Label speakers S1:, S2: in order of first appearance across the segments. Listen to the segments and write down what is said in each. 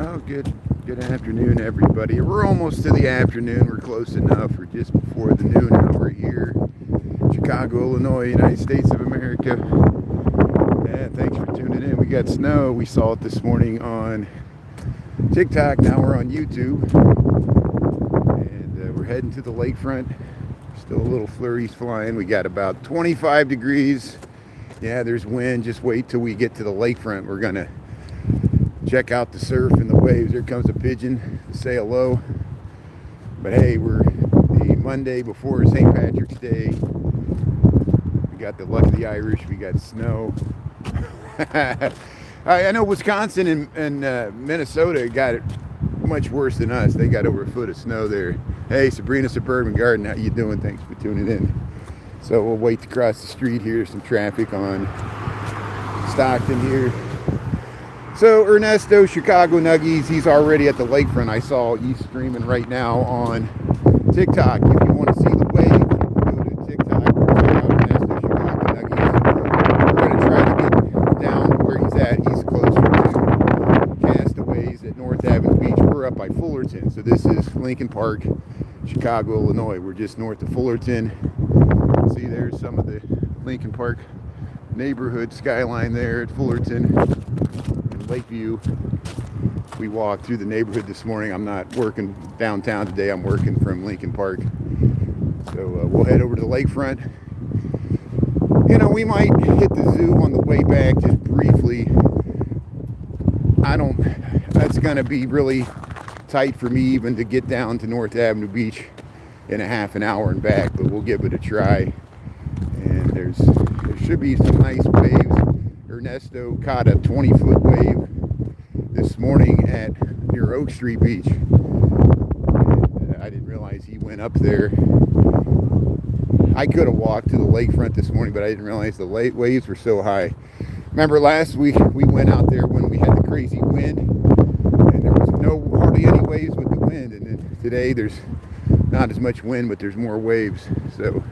S1: Well, good afternoon, everybody. We're almost to the afternoon. We're close enough. We're just before the noon hour here, Chicago, Illinois, United States of America. And thanks for tuning in. We got snow. We saw it this morning on TikTok. Now we're on YouTube, and we're heading to the lakefront. Still a little flurries flying. We got about 25 degrees. Yeah, there's wind. Just wait till we get to the lakefront. We're gonna check out the surf and the waves. Here comes a pigeon to say hello. But hey, we're the Monday before St. Patrick's Day. We got the luck of the Irish. We got snow. I know Wisconsin and Minnesota got it much worse than us. They got over a foot of snow there. Hey, Sabrina Suburban Garden, how you doing? Thanks for tuning in. So we'll wait to cross the street here. Some traffic on Stockton here. So Ernesto, Chicago Nuggies, he's already at the lakefront. I saw he's streaming right now on TikTok. If you want to see the wave, go to TikTok. Check out Ernesto, Chicago Nuggies. We're going to try to get down to where he's at. He's closer to Castaways at North Avenue Beach. We're up by Fullerton. So this is Lincoln Park, Chicago, Illinois. We're just north of Fullerton. See, there's some of the Lincoln Park neighborhood skyline there at Fullerton. Lakeview. We walked through the neighborhood this morning. I'm not working downtown today. I'm working from Lincoln Park. So we'll head over to the lakefront. You know, we might hit the zoo on the way back just briefly. That's going to be really tight for me even to get down to North Avenue Beach in a half an hour and back, but we'll give it a try. And there should be some nice waves. Ernesto caught a 20-foot wave this morning near Oak Street Beach. And, I didn't realize he went up there. I could have walked to the lakefront this morning, but I didn't realize the waves were so high. Remember last week we went out there when we had the crazy wind, and there was hardly any waves with the wind. And then today there's not as much wind, but there's more waves. So,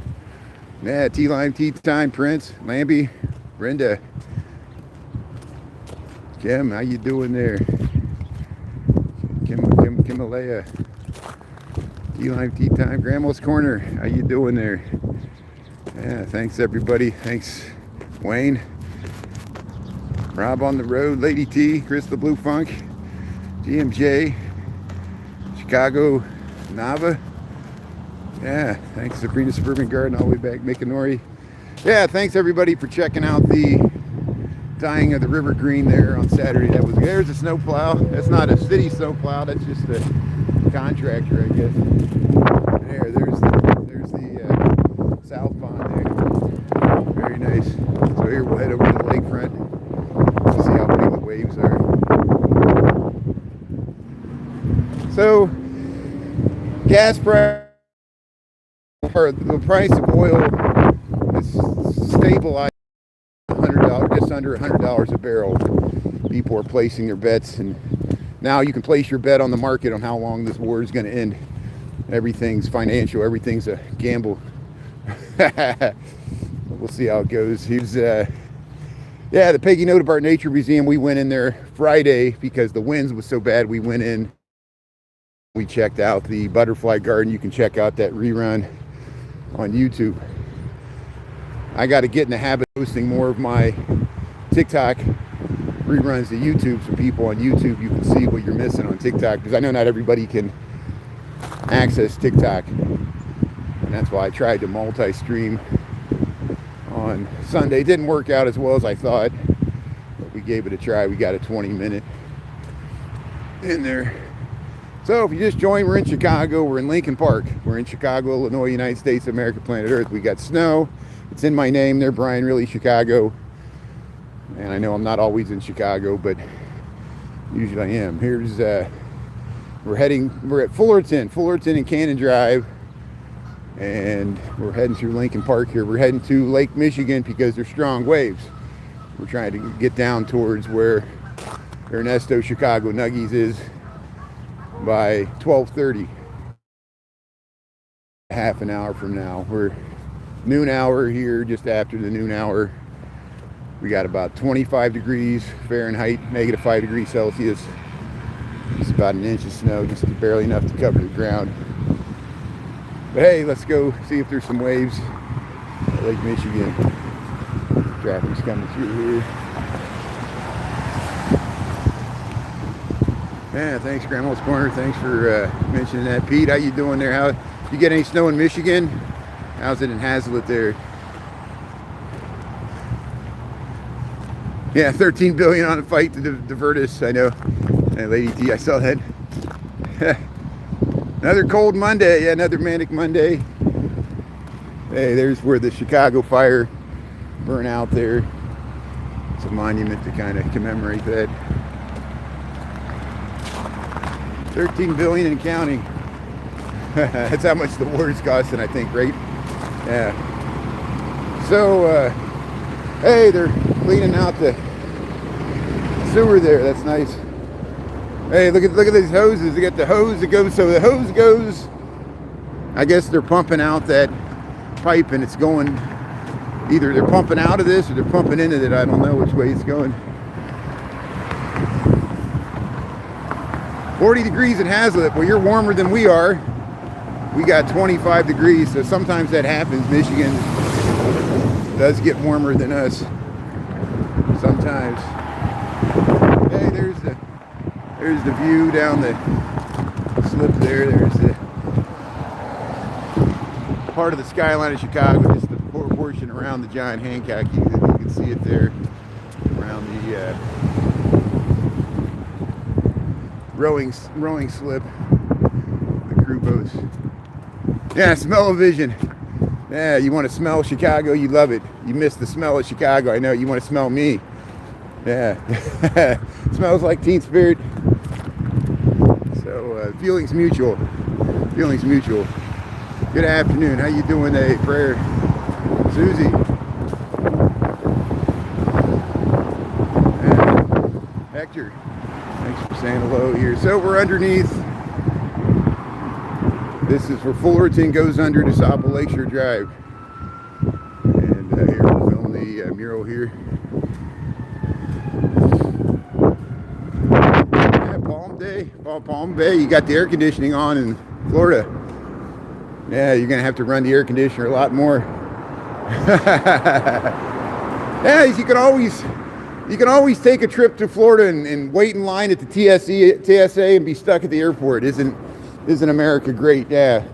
S1: yeah, T-Lime, Tea Time, Prince, Lambie, Brenda. Kim, how you doing there? Kimalea. T-Lime Tea Time. Grandma's Corner. How you doing there? Yeah, thanks everybody. Thanks, Wayne. Rob on the road. Lady T. Chris the Blue Funk. GMJ. Chicago Nava. Yeah, thanks Sabrina Suburban Garden all the way back. Mikanori. Yeah, thanks everybody for checking out the dying of the River Green there on Saturday. There's a snowplow. That's not a city snowplow. That's just a contractor, I guess. There's the South Pond there. Very nice. So here we'll head over to the lakefront to see how big the waves are. So gas price, or the price of oil is stabilized. Just under $100 a barrel. People are placing their bets, and now you can place your bet on the market on how long this war is going to end. Everything's financial. Everything's a gamble. We'll see how it goes. The Peggy Notabart Nature Museum. We went in there Friday because the winds was so bad. We went in. We checked out the butterfly garden. You can check out that rerun on YouTube. I got to get in the habit of posting more of my TikTok reruns to YouTube, so people on YouTube, you can see what you're missing on TikTok, because I know not everybody can access TikTok, and that's why I tried to multi-stream on Sunday. It didn't work out as well as I thought, but we gave it a try. We got a 20-minute in there. So if you just joined, we're in Chicago. We're in Lincoln Park. We're in Chicago, Illinois, United States of America, planet Earth. We got snow. It's in my name there, Brian, really Chicago. And I know I'm not always in Chicago, but usually I am. We're at Fullerton and Cannon Drive. And we're heading through Lincoln Park here. We're heading to Lake Michigan because there's strong waves. We're trying to get down towards where Ernesto, Chicago Nuggies is by 12:30. Half an hour from now. We're noon hour here, just after the noon hour. We got about 25 degrees Fahrenheit, -5 degrees Celsius. Just about an inch of snow, just barely enough to cover the ground. But hey, let's go see if there's some waves at Lake Michigan. Traffic's coming through here. Yeah, thanks, Grandma's Corner. Thanks for mentioning that. Pete, how you doing there? How you get any snow in Michigan? How's it in Hazlitt there? Yeah, 13 billion on a fight to divert us. I know. Hey, Lady T, I saw that. Another cold Monday. Yeah, another manic Monday. Hey, there's where the Chicago fire burned out there. It's a monument to kind of commemorate that. 13 billion and counting. That's how much the war is costing, I think, right? Yeah. So, hey, they're cleaning out the sewer there. That's nice. Hey, look at these hoses. They got the hose that goes. So the hose goes. I guess they're pumping out that pipe, and it's going. Either they're pumping out of this or they're pumping into it. I don't know which way it's going. 40 degrees in Hazlitt. Well, you're warmer than we are. We got 25 degrees, so sometimes that happens. Michigan does get warmer than us sometimes. Hey, there's the view down the slip there. There's the part of the skyline of Chicago, just the portion around the giant Hancock. You can see it there around the rowing slip, the crew boats. Yeah, smell-o-vision. Yeah, you want to smell Chicago, you love it. You miss the smell of Chicago, I know. You want to smell me. Yeah. Smells like Teen Spirit. So, feelings mutual. Feelings mutual. Good afternoon. How you doing today, Prayer? Susie. Hector. Thanks for saying hello here. So we're underneath. This is where Fullerton goes under to Sapple Lakeshore Drive. And here we're filming the mural here. Yeah, Palm Day. Palm Bay. You got the air conditioning on in Florida. Yeah, you're gonna have to run the air conditioner a lot more. Yeah, you can always take a trip to Florida and wait in line at the TSA and be stuck at the airport. Isn't America great? Yeah.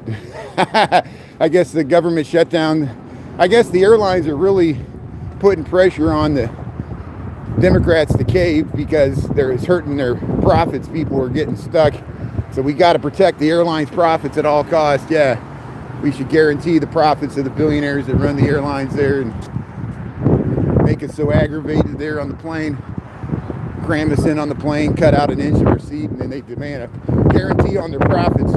S1: I guess the government shutdown. I guess the airlines are really putting pressure on the Democrats to cave because it's hurting their profits. People are getting stuck. So we got to protect the airlines' profits at all costs. Yeah. We should guarantee the profits of the billionaires that run the airlines there and make us so aggravated there on the plane, cram us in on the plane, cut out an inch of our seat, and then they demand a guarantee on their profits.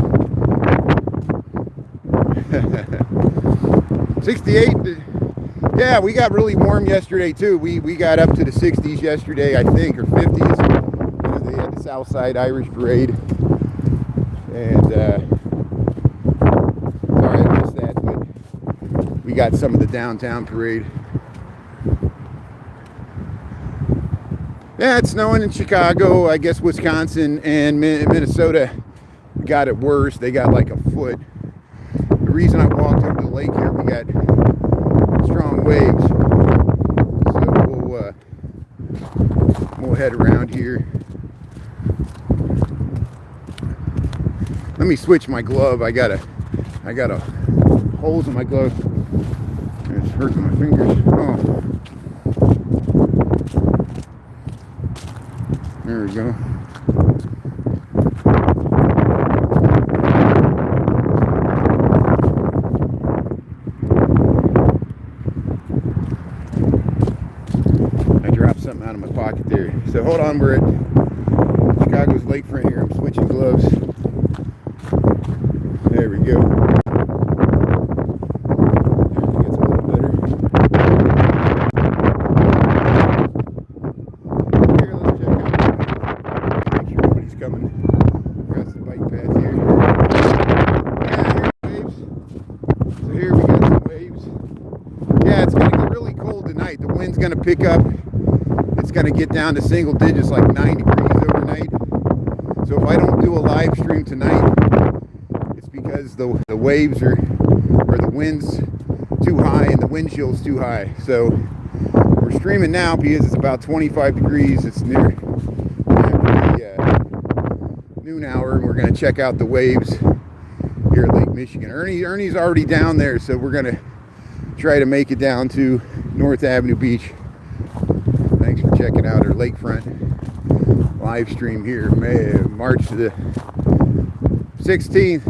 S1: 68. Yeah, we got really warm yesterday too. We got up to the 60s yesterday, I think, or 50s. They had the Southside Irish Parade, and sorry I missed that, but we got some of the downtown parade. Yeah, it's snowing in Chicago. I guess Wisconsin and Minnesota got it worse. They got like a foot. The reason I walked over the lake here, we got strong waves. So we'll head around here. Let me switch my glove. I got a holes in my glove. It's hurting my fingers. Oh. There we go. I dropped something out of my pocket there. So hold on, we're at Chicago's lakefront here. I'm switching gloves. There we go. Gets a little better. Here, let's check out. Make sure nobody's coming across the bike path here. Yeah, here's waves. So here we got some waves. Yeah, it's going to get really cold tonight. The wind's going to pick up. It's going to get down to single digits, like 9 degrees overnight. So if I don't do a live stream tonight, it's because the waves or the wind's too high and the wind chill's too high. So we're streaming now because it's about 25 degrees. It's near the noon hour, and we're going to check out the waves here at Lake Michigan. Ernie's already down there, so we're going to try to make it down to North Avenue Beach. Thanks for checking out our lakefront live stream here, March the 16th.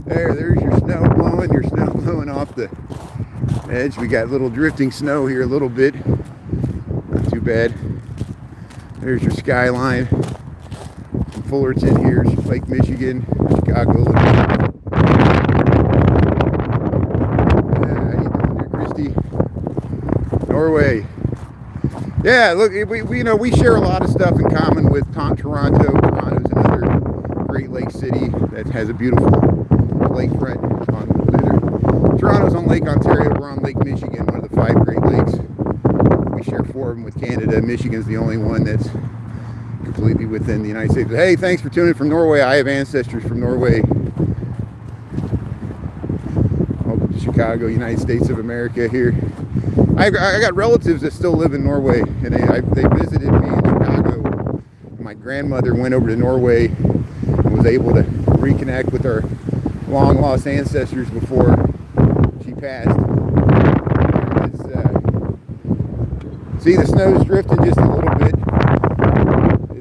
S1: There's your snow blowing off the edge. We got a little drifting snow here a little bit. Not too bad. There's your skyline from Fullerton here, Lake Michigan, Chicago. How you doing there, Christy? Norway. Yeah, look, we share a lot of stuff in common with Toronto. Toronto's another Great Lake city that has a beautiful lakefront. Toronto's on Lake Ontario. We're on Lake Michigan, one of the 5 Great Lakes. We share 4 of them with Canada. Michigan's the only one that's completely within the United States. But hey, thanks for tuning in from Norway. I have ancestors from Norway. Chicago, United States of America here. I got relatives that still live in Norway, and they visited me in Chicago. My grandmother went over to Norway and was able to reconnect with our long lost ancestors before she passed. See, the snow's drifting just a little bit.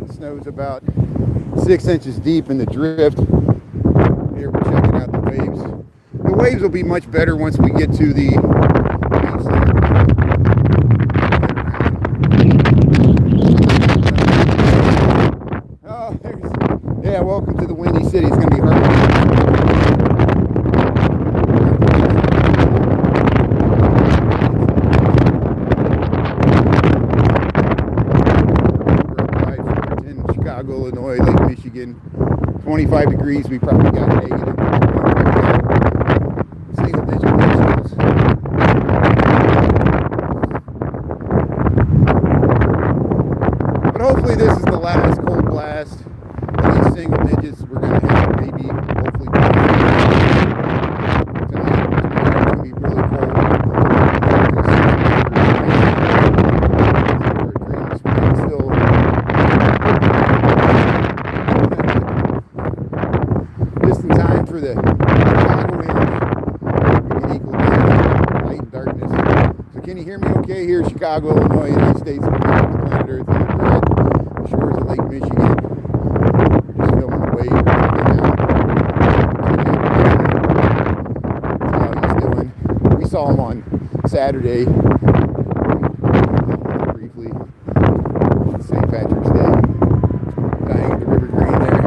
S1: The snow's about 6 inches deep in the drift. Here we're checking out the waves. The waves will be much better once we get to the beach there. Oh, yeah, welcome to the Windy City. It's going to be hard. Illinois, Lake Michigan, 25 degrees. We probably got negative. Single digit wind chills. But hopefully this is the last cold blast. At least single digits. We're going to have maybe, hopefully, tonight. Tomorrow it's going to be really cold. For the Chicagoans, we get equal days, light and darkness. So can you hear me okay here, Chicago, Illinois, United States of America, planet Earth, and we're at the shores of Lake Michigan. We're just filming the wave. See how he's doing. We saw him on Saturday, briefly, St. Patrick's Day, dying at the River Green there.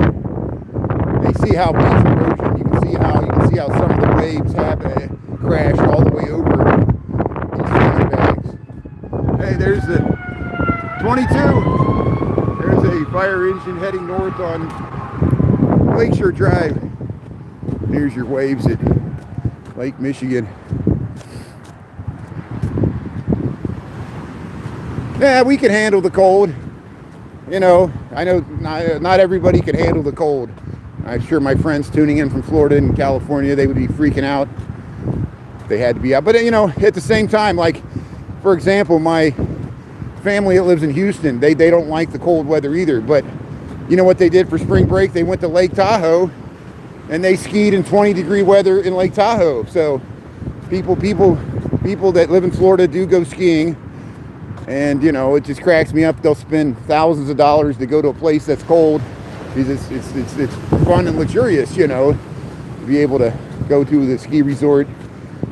S1: They see how beach erosion. You can see how some of the waves have crashed all the way over these sandbags. Hey, there's the 22. There's a fire engine heading north on Lakeshore Drive. Here's your waves at Lake Michigan. Yeah, we can handle the cold. You know, I know not everybody can handle the cold. I'm sure my friends tuning in from Florida and California, they would be freaking out. They had to be out. But, you know, at the same time, like, for example, my family that lives in Houston, they don't like the cold weather either. But you know what they did for spring break? They went to Lake Tahoe, and they skied in 20-degree weather in Lake Tahoe. So people that live in Florida do go skiing. And, you know, it just cracks me up. They'll spend thousands of dollars to go to a place that's cold. It's fun and luxurious, you know, to be able to go to the ski resort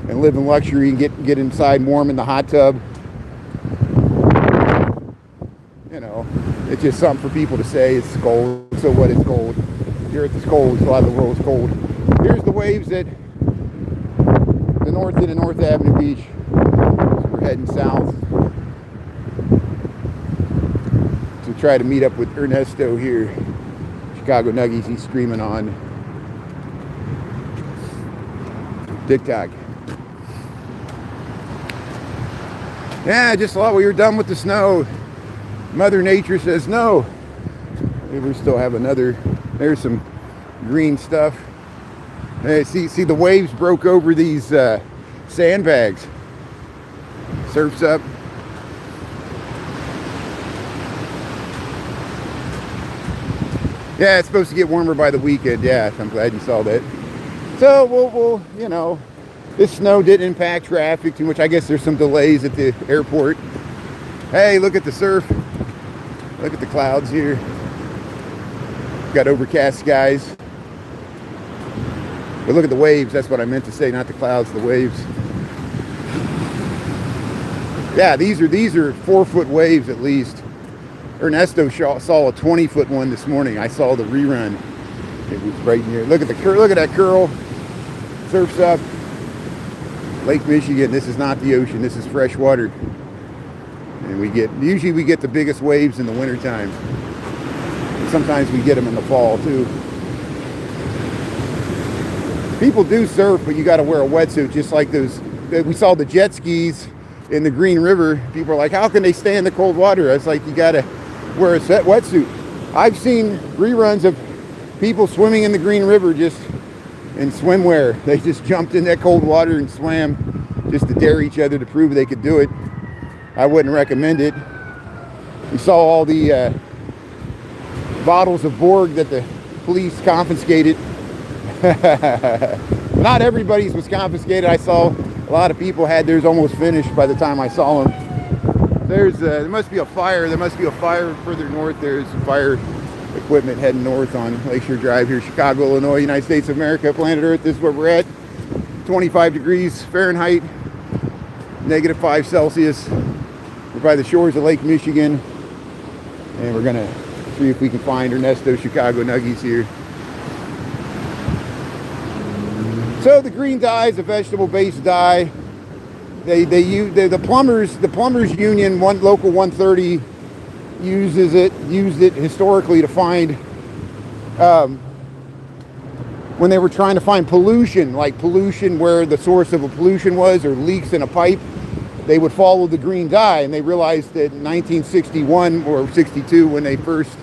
S1: and live in luxury and get inside warm in the hot tub. You know, it's just something for people to say. It's cold, so what? It's cold. Here it's cold, so a lot of the world's cold. Here's the waves at the north end of North Avenue Beach. So we're heading south to try to meet up with Ernesto here. Chicago Nuggies, he's streaming on TikTok. Yeah, I just thought we were done with the snow. Mother Nature says no. We still have another. There's some green stuff. Hey, see the waves broke over these sandbags. Surf's up. Yeah, it's supposed to get warmer by the weekend. Yeah, I'm glad you saw that. So we'll you know, this snow didn't impact traffic too much. I guess there's some delays at the airport. Hey, look at the surf. Look at the clouds here. Got overcast skies. But look at the waves. That's what I meant to say, not the clouds, the waves. Yeah, these are 4-foot waves at least. Ernesto saw a 20-foot one this morning. I saw the rerun. It was right near. Look at the curl. Look at that curl. Surf's up. Lake Michigan. This is not the ocean. This is fresh water. And usually we get the biggest waves in the wintertime. Sometimes we get them in the fall too. People do surf, but you got to wear a wetsuit, just like those. We saw the jet skis in the Green River. People are like, how can they stay in the cold water? I was like, you got to wear a wetsuit. I've seen reruns of people swimming in the Green River just in swimwear. They just jumped in that cold water and swam just to dare each other to prove they could do it. I wouldn't recommend it. We saw all the bottles of Borg that the police confiscated. Not everybody's was confiscated. I saw a lot of people had theirs almost finished by the time I saw them. There must be a fire. There must be a fire further north. There's fire equipment heading north on Lakeshore Drive here, Chicago, Illinois, United States of America, planet Earth. This is where we're at. 25 degrees Fahrenheit, -5 Celsius. We're by the shores of Lake Michigan, and we're gonna see if we can find Ernesto Chicago Nuggies here. So the green dye is a vegetable-based dye. The plumbers union, one local 130 used it historically to find when they were trying to find pollution, like pollution where the source of a pollution was, or leaks in a pipe. They would follow the green dye, and they realized that in 1961 or 62, when they first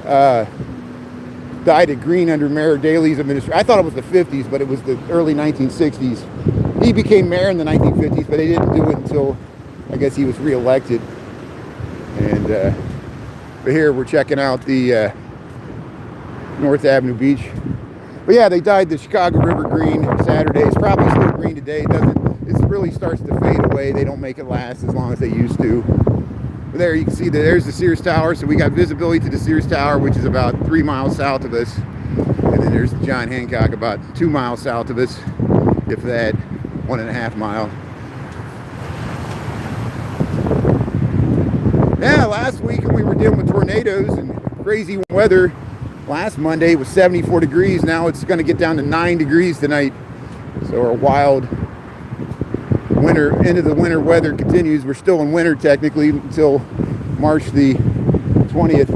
S1: dyed it green under Mayor Daley's administration. I thought it was the 50s, but it was the early 1960s. He became mayor in the 1950s, but they didn't do it until, I guess, he was reelected. And but here we're checking out the North Avenue Beach. But yeah, they dyed the Chicago River green Saturday. It's probably still green today. It really starts to fade away. They don't make it last as long as they used to. But there you can see there's the Sears Tower. So we got visibility to the Sears Tower, which is about 3 miles south of us. And then there's the John Hancock about 2 miles south of us, if that, 1.5 miles. Yeah, last week we were dealing with tornadoes and crazy weather. Last Monday it was 74 degrees. Now it's going to get down to 9 degrees tonight. So our wild winter, end of the winter weather continues. We're still in winter technically until March the 20th.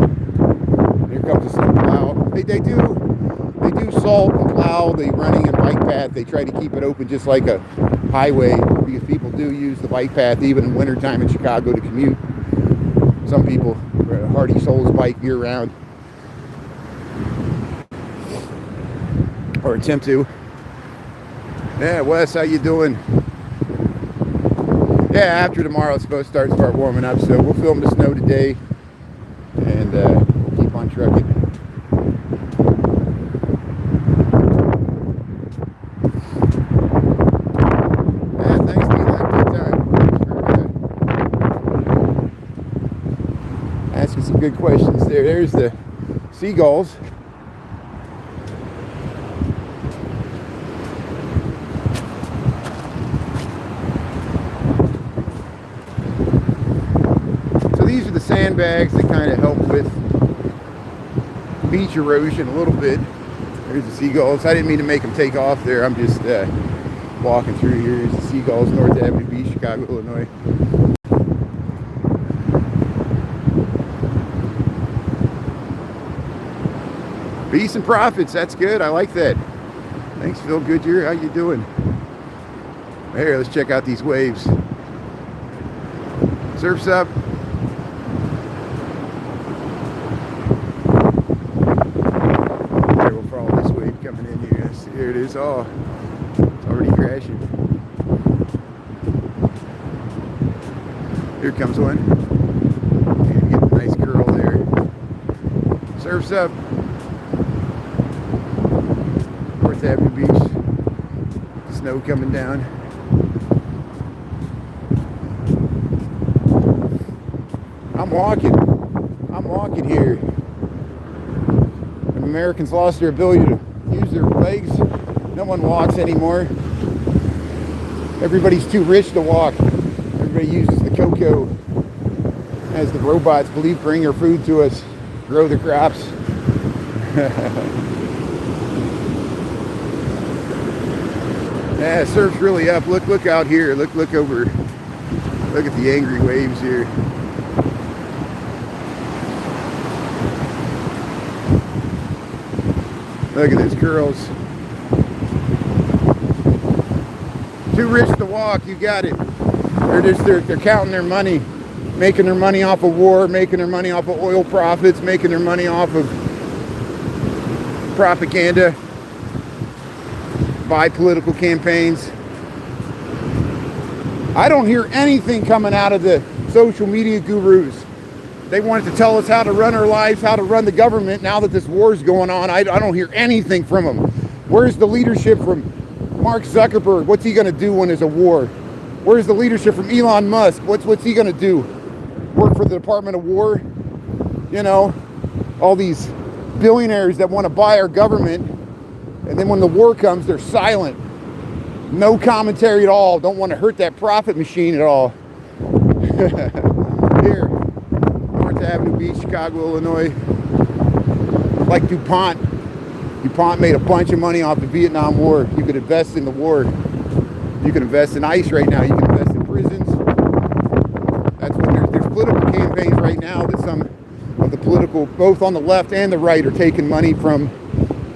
S1: Here comes the snow plow. They do salt and plow the running and bike path. They try to keep it open just like a highway, because people do use the bike path even in wintertime in Chicago to commute. Some people, hardy souls, bike year round, or attempt to. Yeah, Wes, how you doing? Yeah, after tomorrow it's supposed to start warming up, so we'll film the snow today, and we'll keep on trucking. Yeah, thanks, Dean. Have a good time. Thanks for asking some good questions there. There's the seagulls. These are the sandbags that kind of help with beach erosion a little bit. There's the seagulls. I didn't mean to make them take off there. I'm just walking through here. Here's the seagulls, North Avenue Beach, Chicago, Illinois. Peace and profits. That's good. I like that. Thanks, Phil Goodyear. How you doing? Here, let's check out these waves. Surf's up. saw. It's already crashing. Here comes one. And get a nice curl there. Surf's up. North Avenue Beach. Snow coming down. I'm walking here. When Americans lost their ability to use their legs, no one walks anymore. Everybody's too rich to walk. Everybody uses the cocoa as the robots believe bring their food to us, grow the crops. Yeah, surf's really up. Look out here. Look over. Look at the angry waves here. Look at those curls. Too rich to walk, you got it. They're counting their money, making their money off of war, making their money off of oil profits, making their money off of propaganda, by political campaigns. I don't hear anything coming out of the social media gurus. They wanted to tell us how to run our lives, how to run the government. Now that this war is going on, I don't hear anything from them. Where's the leadership from Mark Zuckerberg? What's he going to do when there's a war? Where's the leadership from Elon Musk? What's he going to do? Work for the Department of War? You know, all these billionaires that want to buy our government, and then when the war comes, they're silent. No commentary at all. Don't want to hurt that profit machine at all. Here. Avenue Beach, Chicago, Illinois. Like DuPont. DuPont made a bunch of money off the Vietnam War. You could invest in the war. You can invest in ICE right now. You can invest in prisons. That's what there's political campaigns right now that some of the political, both on the left and the right, are taking money from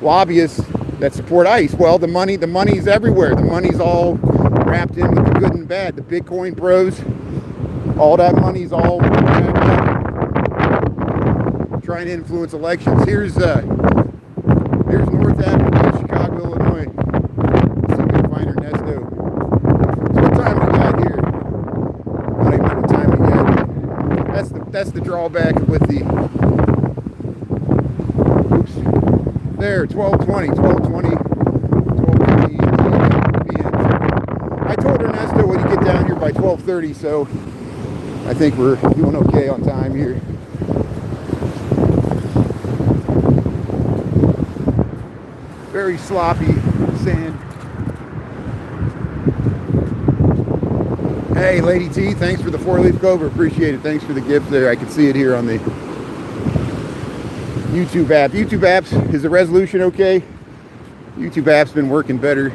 S1: lobbyists that support ICE. Well, the money's everywhere. The money's all wrapped in with the good and bad. The Bitcoin bros, all that money's all wrapped up trying to influence elections. Here's North Avenue, Chicago, Illinois. Let's see if we can find Ernesto. So what time we got here? I don't even know what time we got. That's the drawback with the. Oops. There, 12:20 p.m. I told Ernesto when you get down here by 12:30, so I think we're doing okay on time here. Very sloppy sand. Hey, Lady T, thanks for the 4-leaf clover. Appreciate it. Thanks for the gift there. I can see it here on the YouTube app. YouTube apps, is the resolution okay? YouTube app's been working better.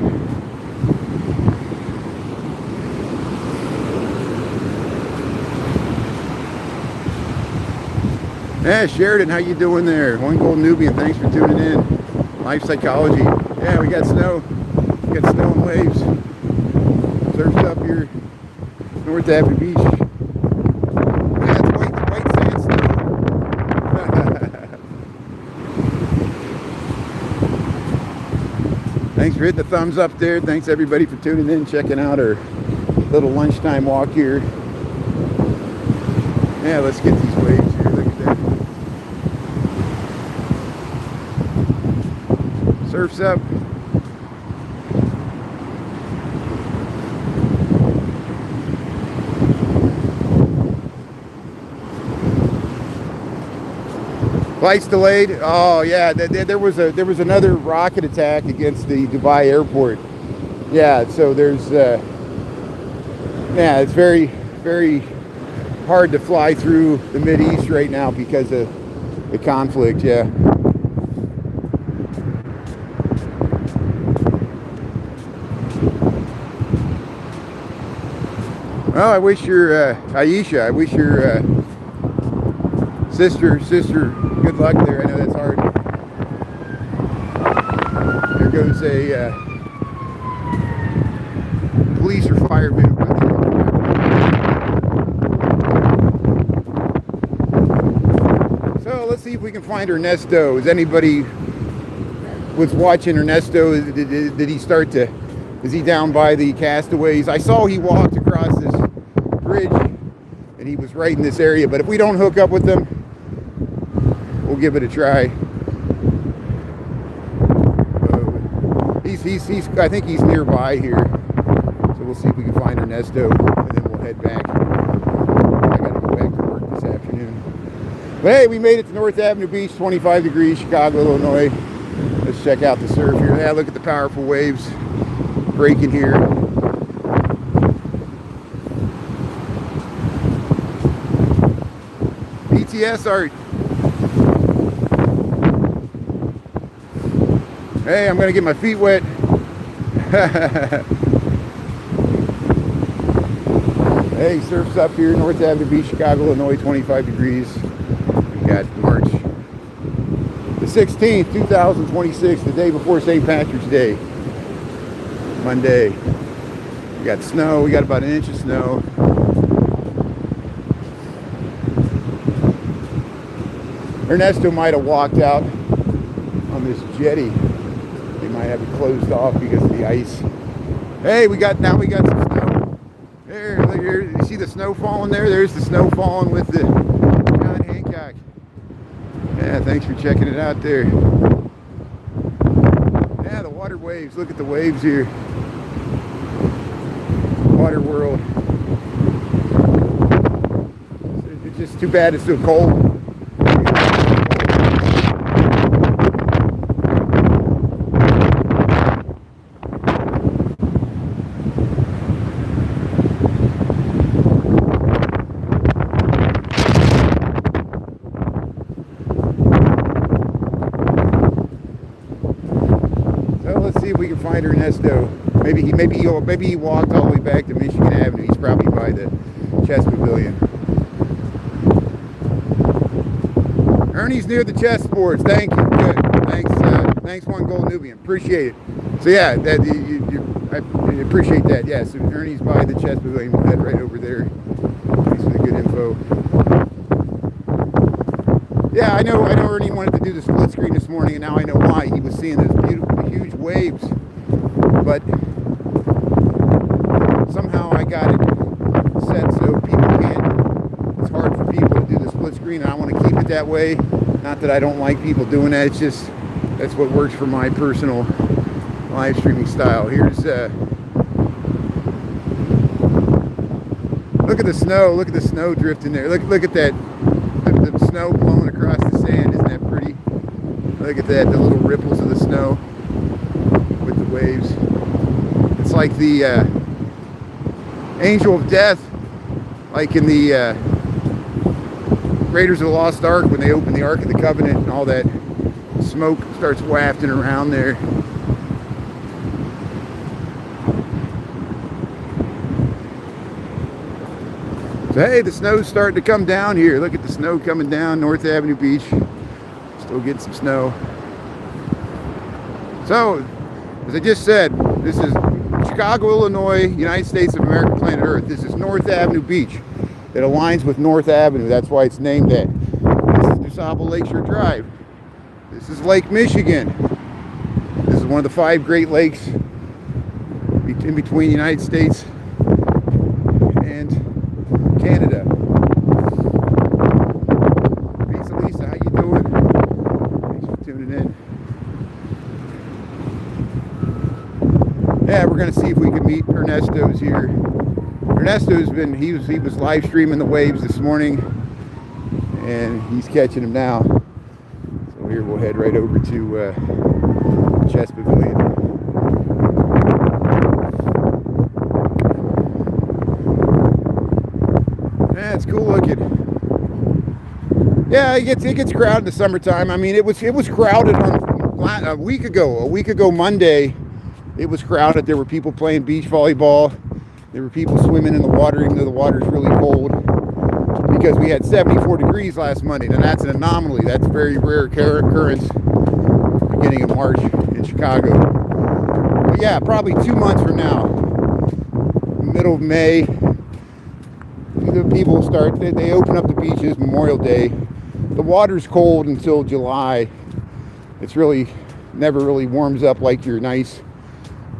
S1: Yeah, Sheridan, how you doing there? One Gold Nubian, thanks for tuning in. Life psychology. Yeah, we got snow. We got snow and waves. Surf's up here. North Avenue Beach. Yeah, it's white sand snow. Thanks for hitting the thumbs up there. Thanks everybody for tuning in, checking out our little lunchtime walk here. Yeah, let's get these waves here. Look at that. Surf's up. Flights delayed. Oh yeah, there was another rocket attack against the Dubai airport. Yeah, so there's yeah, it's very, very hard to fly through the Mideast right now because of the conflict. Yeah. Well, I wish your Aisha, I wish your sister good luck there. I know that's hard. There goes a police or fire vehicle. So let's see if we can find Ernesto. Is anybody was watching Ernesto. Did he start to? Is he down by the castaways? I saw he walked across this bridge, and he was right in this area. But if we don't hook up with them, we'll give it a try. I think he's nearby here, so we'll see if we can find Ernesto, and then we'll head back. I gotta go back to work this afternoon. But hey, we made it to North Avenue Beach, 25 degrees, Chicago, Illinois. Let's check out the surf here. Yeah, look at the powerful waves breaking here. BTS art. Hey, I'm gonna get my feet wet. Hey, surf's up here, North Avenue Beach, Chicago, Illinois, 25 degrees. We got March the 16th, 2026, the day before St. Patrick's Day. Monday. We got snow, we got about an inch of snow. Ernesto might have walked out on this jetty. They might have it closed off because of the ice. Hey, we got some snow. There, you see the snow falling there? There's the snow falling with the John Hancock. Yeah, thanks for checking it out there. Yeah, the water waves. Look at the waves here. Water world. It's just too bad it's so cold. See if we can find Ernesto. Maybe he walked all the way back to Michigan Avenue. He's probably by the chess pavilion. Ernie's near the chessboards. Thank you. Good. Thanks, One Gold Nubian. Appreciate it. So yeah, I appreciate that. Yeah, so Ernie's by the chess pavilion. We'll head right over there. Thanks for the good info. Yeah, I know Ernie wanted to do the split screen this morning, and now I know why. He was seeing those beautiful, huge waves, but somehow I got it set so people can't, it's hard for people to do the split screen, and I want to keep it that way. Not that I don't like people doing that, it's just, that's what works for my personal live streaming style. Here's, look at the snow drifting there. Look at that. The snow blowing across the sand, isn't that pretty? Look at that, the little ripples of the snow with the waves. It's like the angel of death, like in the Raiders of the Lost Ark when they open the Ark of the Covenant and all that smoke starts wafting around there. So hey, the snow's starting to come down here. Look at the snow coming down North Avenue Beach. Still getting some snow. So, as I just said, this is Chicago, Illinois, United States of America, planet Earth. This is North Avenue Beach. It aligns with North Avenue. That's why it's named that. This is DuSable Lakeshore Drive. This is Lake Michigan. This is one of the 5 Great Lakes in between the United States and Canada. Hey, Lisa, how you doing? Thanks for tuning in. Yeah, we're gonna see if we can meet Ernesto's here. Ernesto's been, he was live streaming the waves this morning, and he's catching them now. So here we'll head right over to Chess Pavilion. Yeah, it's cool looking. Yeah, it gets crowded in the summertime. I mean, it was crowded on a week ago Monday. It was crowded. There were people playing beach volleyball. There were people swimming in the water, even though the water's really cold. Because we had 74 degrees last Monday, and that's an anomaly. That's a very rare occurrence. Beginning of March in Chicago. But yeah, probably 2 months from now, middle of May, the people start. They open up the beaches Memorial Day. The water's cold until July. It's really never really warms up like your nice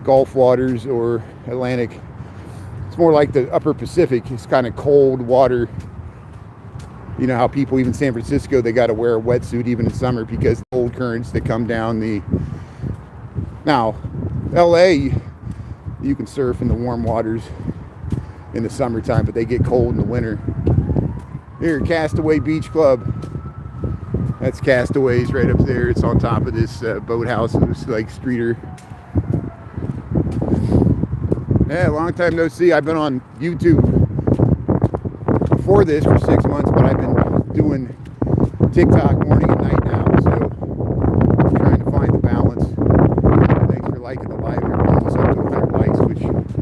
S1: Gulf waters or Atlantic. It's more like the upper Pacific. It's kind of cold water. You know how people, even San Francisco, they got to wear a wetsuit even in summer because the cold currents that come down the... Now, LA, you can surf in the warm waters in the summertime, but they get cold in the winter. Here, Castaway Beach Club. That's Castaways right up there. It's on top of this boathouse. It's like streeter. Yeah, long time no see. I've been on YouTube before this for 6 months, but I've been doing TikTok morning and night now, so I'm trying to find the balance. Thanks for liking the live. We're almost up to 100 likes, which seems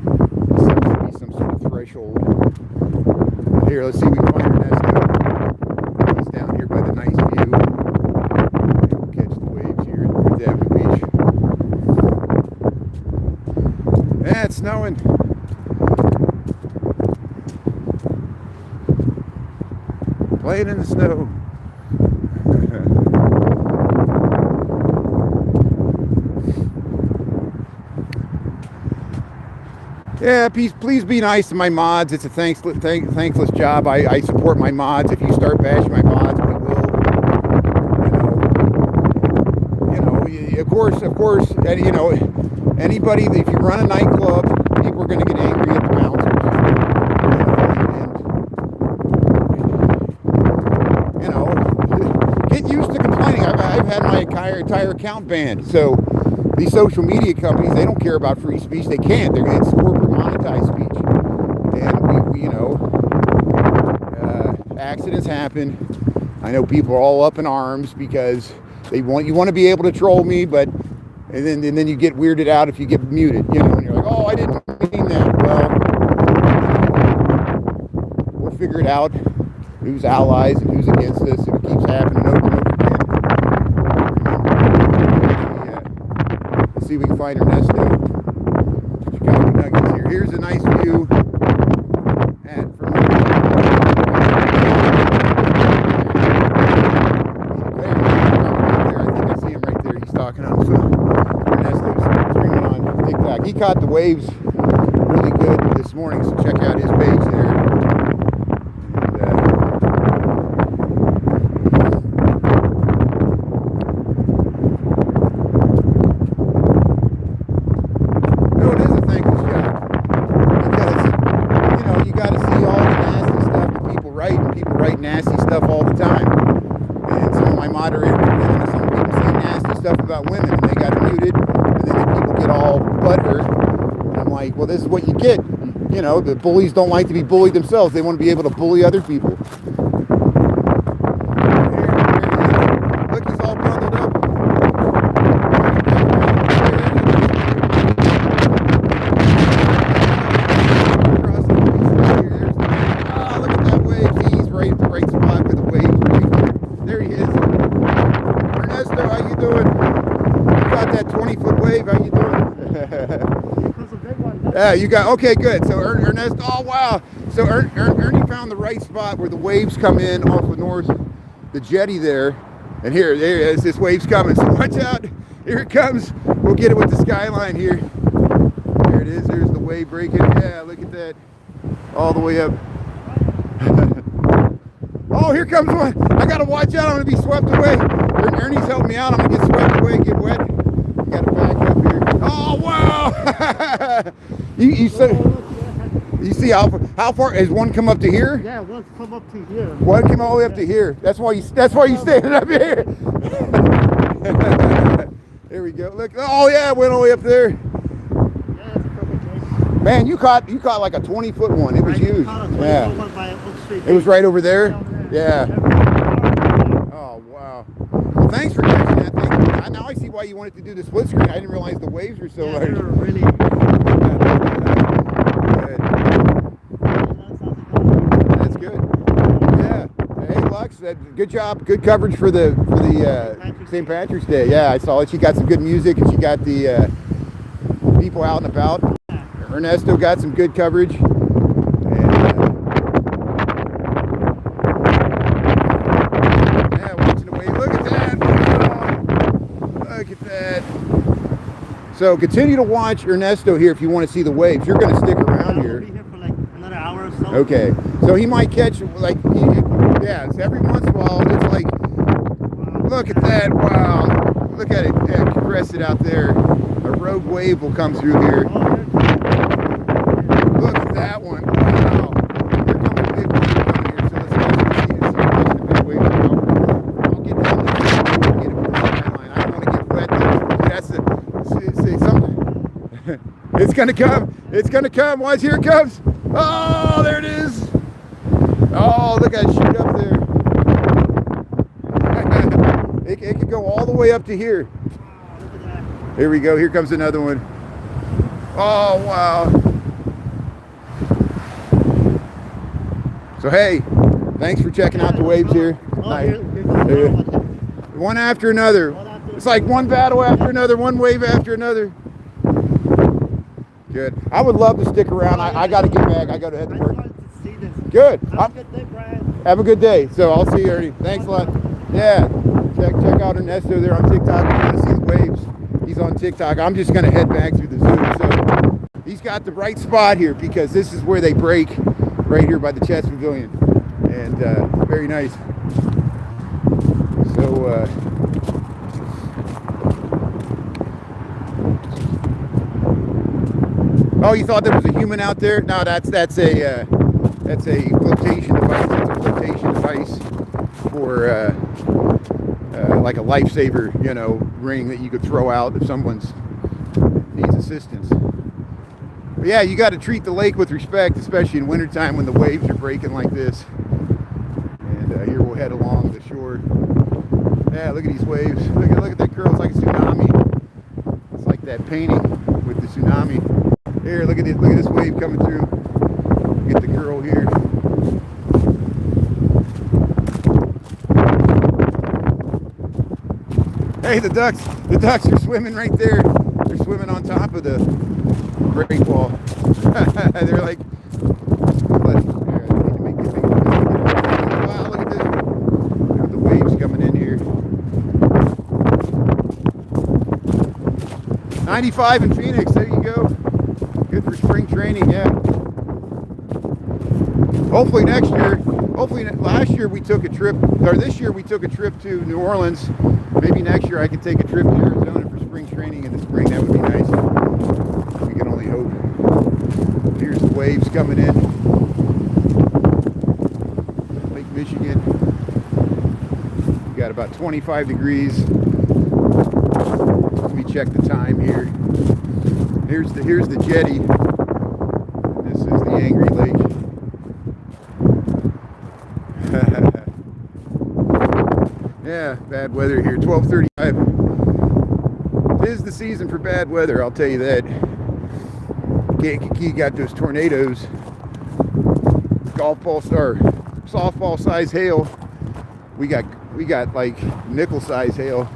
S1: to be some sort of threshold. Here, let's see if we can find Ernesto. He's down here by the nice view. We'll catch the waves here at Davie Beach. Yeah, it's snowing. Playing in the snow. Yeah, please be nice to my mods. It's a thankless job. I support my mods. If you start bashing my mods, we will. Of course, and, anybody, if you run a nightclub, people are going to get angry at the bouncers. Get used to complaining. I've had my entire account banned. So these social media companies, they don't care about free speech. They can't. It's corporate monetized speech. And accidents happen. I know people are all up in arms because you want to be able to troll me, but and then you get weirded out if you get muted, and you're like, oh, I didn't mean that. Well, we'll figure it out. Who's allies and who's against us if it keeps happening over and over again. Let's see if we can find Ernesto. Chicago Nuggets here. Here's a nice view. He caught the waves really good this morning, so check out his page there. No, it is a thankless job because you got to see all the nasty stuff that people write, and people write nasty stuff all the time. And some of my moderators, some people say nasty stuff about women, and they got muted. And then people get all butthurt. And I'm like, well, this is what you get. The bullies don't like to be bullied themselves. They want to be able to bully other people. Look, he's all bundled up. Oh, look at that wave. He's right at the right spot with the wave right here. There he is. Ernesto, how you doing? Got that 20-foot wave. How you doing? Yeah, you got, okay, good. So Ernesto, oh wow. So Ernie found the right spot where the waves come in off of north, the jetty there. And there it is, this wave's coming. So watch out, here it comes. We'll get it with the skyline here. There it is, there's the wave breaking. Yeah, look at that. All the way up. Oh, here comes one. I gotta watch out, I'm gonna be swept away. Ernie's helping me out, I'm gonna get swept away, get wet. Got to back up here. Oh wow! you see how far has one come up to here?
S2: Yeah, one's come up to here.
S1: One came all the way up to here. That's why you standing up here. There we go. Look. Oh yeah, it went all the way up there.
S2: Yeah, that's a perfect place.
S1: Man, you caught like a 20-foot one. It was huge. Yeah. It was right over there. Yeah. Oh wow. Well, thanks for catching that. Now I see why you wanted to do the split screen. I didn't realize the waves were so large.
S2: They were really
S1: good. That's good. Yeah. Hey, Lux, good job. Good coverage for the St. Patrick's Day. Yeah, I saw it. She got some good music, and she got the people out and about. Ernesto got some good coverage. Yeah, watching the wave. Look at that. Look at that. So continue to watch Ernesto here if you want to see the waves. You're going to stick around
S2: I'll
S1: here.
S2: be here for like another hour or so.
S1: Okay. So he might catch, like, yeah, it's every once in a while, it's like, look at that. Wow. Look at it. Yeah, crested out there. A rogue wave will come through here. Look at that one. Wow. Here comes a big wave coming here. So let's also see this. Catching a big wave now. I'll get down there. Get it with the skyline. I don't want to get wet. That's the, see something. It's going to come. It's going to come. Watch, here it comes. Oh, there it is. Oh, look at it shoot up there. It could go all the way up to here. Here we go. Here comes another one. Oh, wow. So, hey, thanks for checking out the waves here. One after another. It's like one battle after another, one wave after another. Good. I would love to stick around. I got to get back. I got to head to work. Good.
S2: Have a good day, Brian.
S1: Have a good day. So I'll see you, Ernie. Thanks a lot. Yeah. Check out Ernesto there on TikTok if you want to see the waves. He's on TikTok. I'm just going to head back through the Zoom. So he's got the right spot here because this is where they break, right here by the Chess Pavilion. And very nice. So oh, you thought there was a human out there? No, that's a flotation device. It's a flotation device for like a lifesaver, you know, ring that you could throw out if someone's needs assistance. But yeah, you got to treat the lake with respect, especially in wintertime when the waves are breaking like this. And here we'll head along the shore. Yeah, look at these waves. Look at that curl. It's like a tsunami. It's like that painting with the tsunami. Here, look at this wave coming through. Get the curl here. Hey, the ducks are swimming right there. They're swimming on top of the break wall. They're like, wow, look at this. Look at the waves coming in here. 95 in Phoenix, there you go. Good for spring training, yeah. Hopefully next year, last year we took a trip, or this year we took a trip to New Orleans. Maybe next year I can take a trip to Arizona for spring training in the spring. That would be nice. We can only hope. Here's the waves coming in. Lake Michigan. We got about 25 degrees. Let me check the time here. Here's the jetty. This is the Angry Lake. Yeah, bad weather here. 12:35. It is the season for bad weather, I'll tell you that. Kankakee got those tornadoes. Golf ball or softball size hail. We got like nickel size hail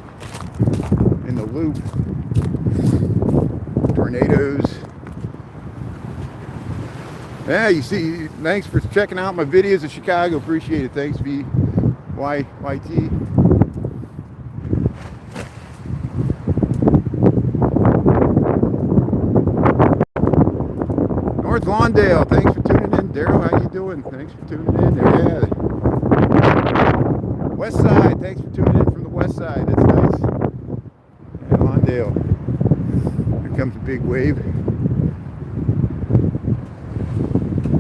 S1: in the loop. Tornadoes. Yeah, you see, thanks for checking out my videos of Chicago. Appreciate it. Thanks, VYT. North Lawndale, thanks for tuning in. Daryl, how you doing? Thanks for tuning in. Yeah. West Side, thanks for tuning in from the West Side. That's nice. Yeah, Lawndale. Here comes a big wave.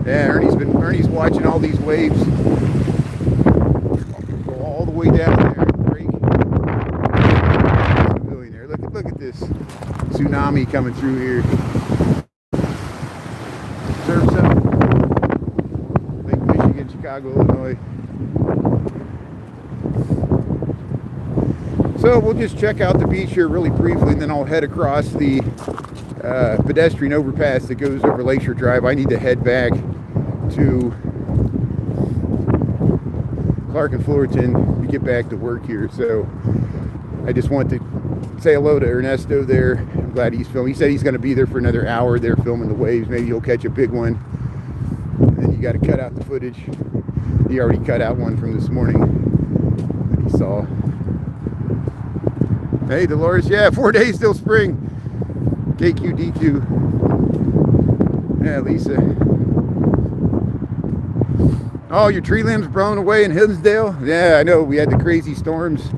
S1: Yeah, Ernie's watching all these waves go all the way down there and break. There. Look at this tsunami coming through here. Surf's up. Lake Michigan, Chicago, Illinois. So we'll just check out the beach here really briefly, and then I'll head across the pedestrian overpass that goes over Lakeshore Drive. I need to head back to Clark and Fullerton to get back to work here. So I just want to say hello to Ernesto there. I'm glad he's filming. He said he's going to be there for another hour there filming the waves. Maybe he'll catch a big one. And then you got to cut out the footage. He already cut out one from this morning that he saw. Hey, Dolores. Yeah, 4 days till spring. KQD2. Yeah, Lisa. Oh, your tree limbs blown away in Hinsdale? Yeah, I know. We had the crazy storms.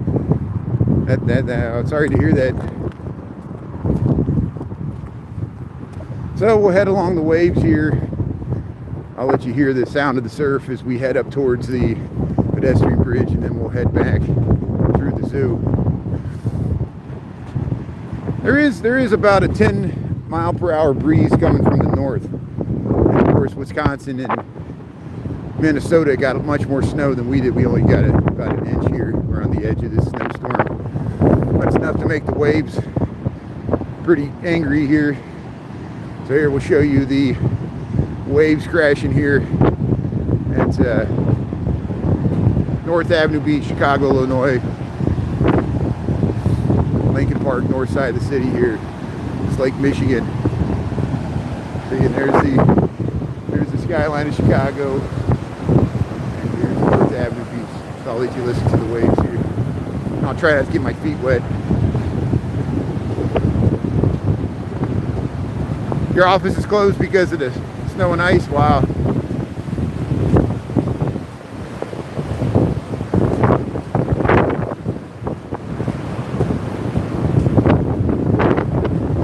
S1: I'm sorry to hear that. So we'll head along the waves here. I'll let you hear the sound of the surf as we head up towards the pedestrian bridge, and then we'll head back through the zoo. There is about a 10-mile-per-hour breeze coming from the north. And of course, Wisconsin and Minnesota got much more snow than we did. We only got about an inch here. We're on the edge of this snowstorm. But it's enough to make the waves pretty angry here. So here we'll show you the waves crashing here at North Avenue Beach, Chicago, Illinois. Lincoln Park, north side of the city here. It's Lake Michigan. See, and there's the skyline of Chicago. And here's North Avenue Beach. So I'll let you listen to the waves here. And I'll try not to get my feet wet. Your office is closed because of the snow and ice? Wow.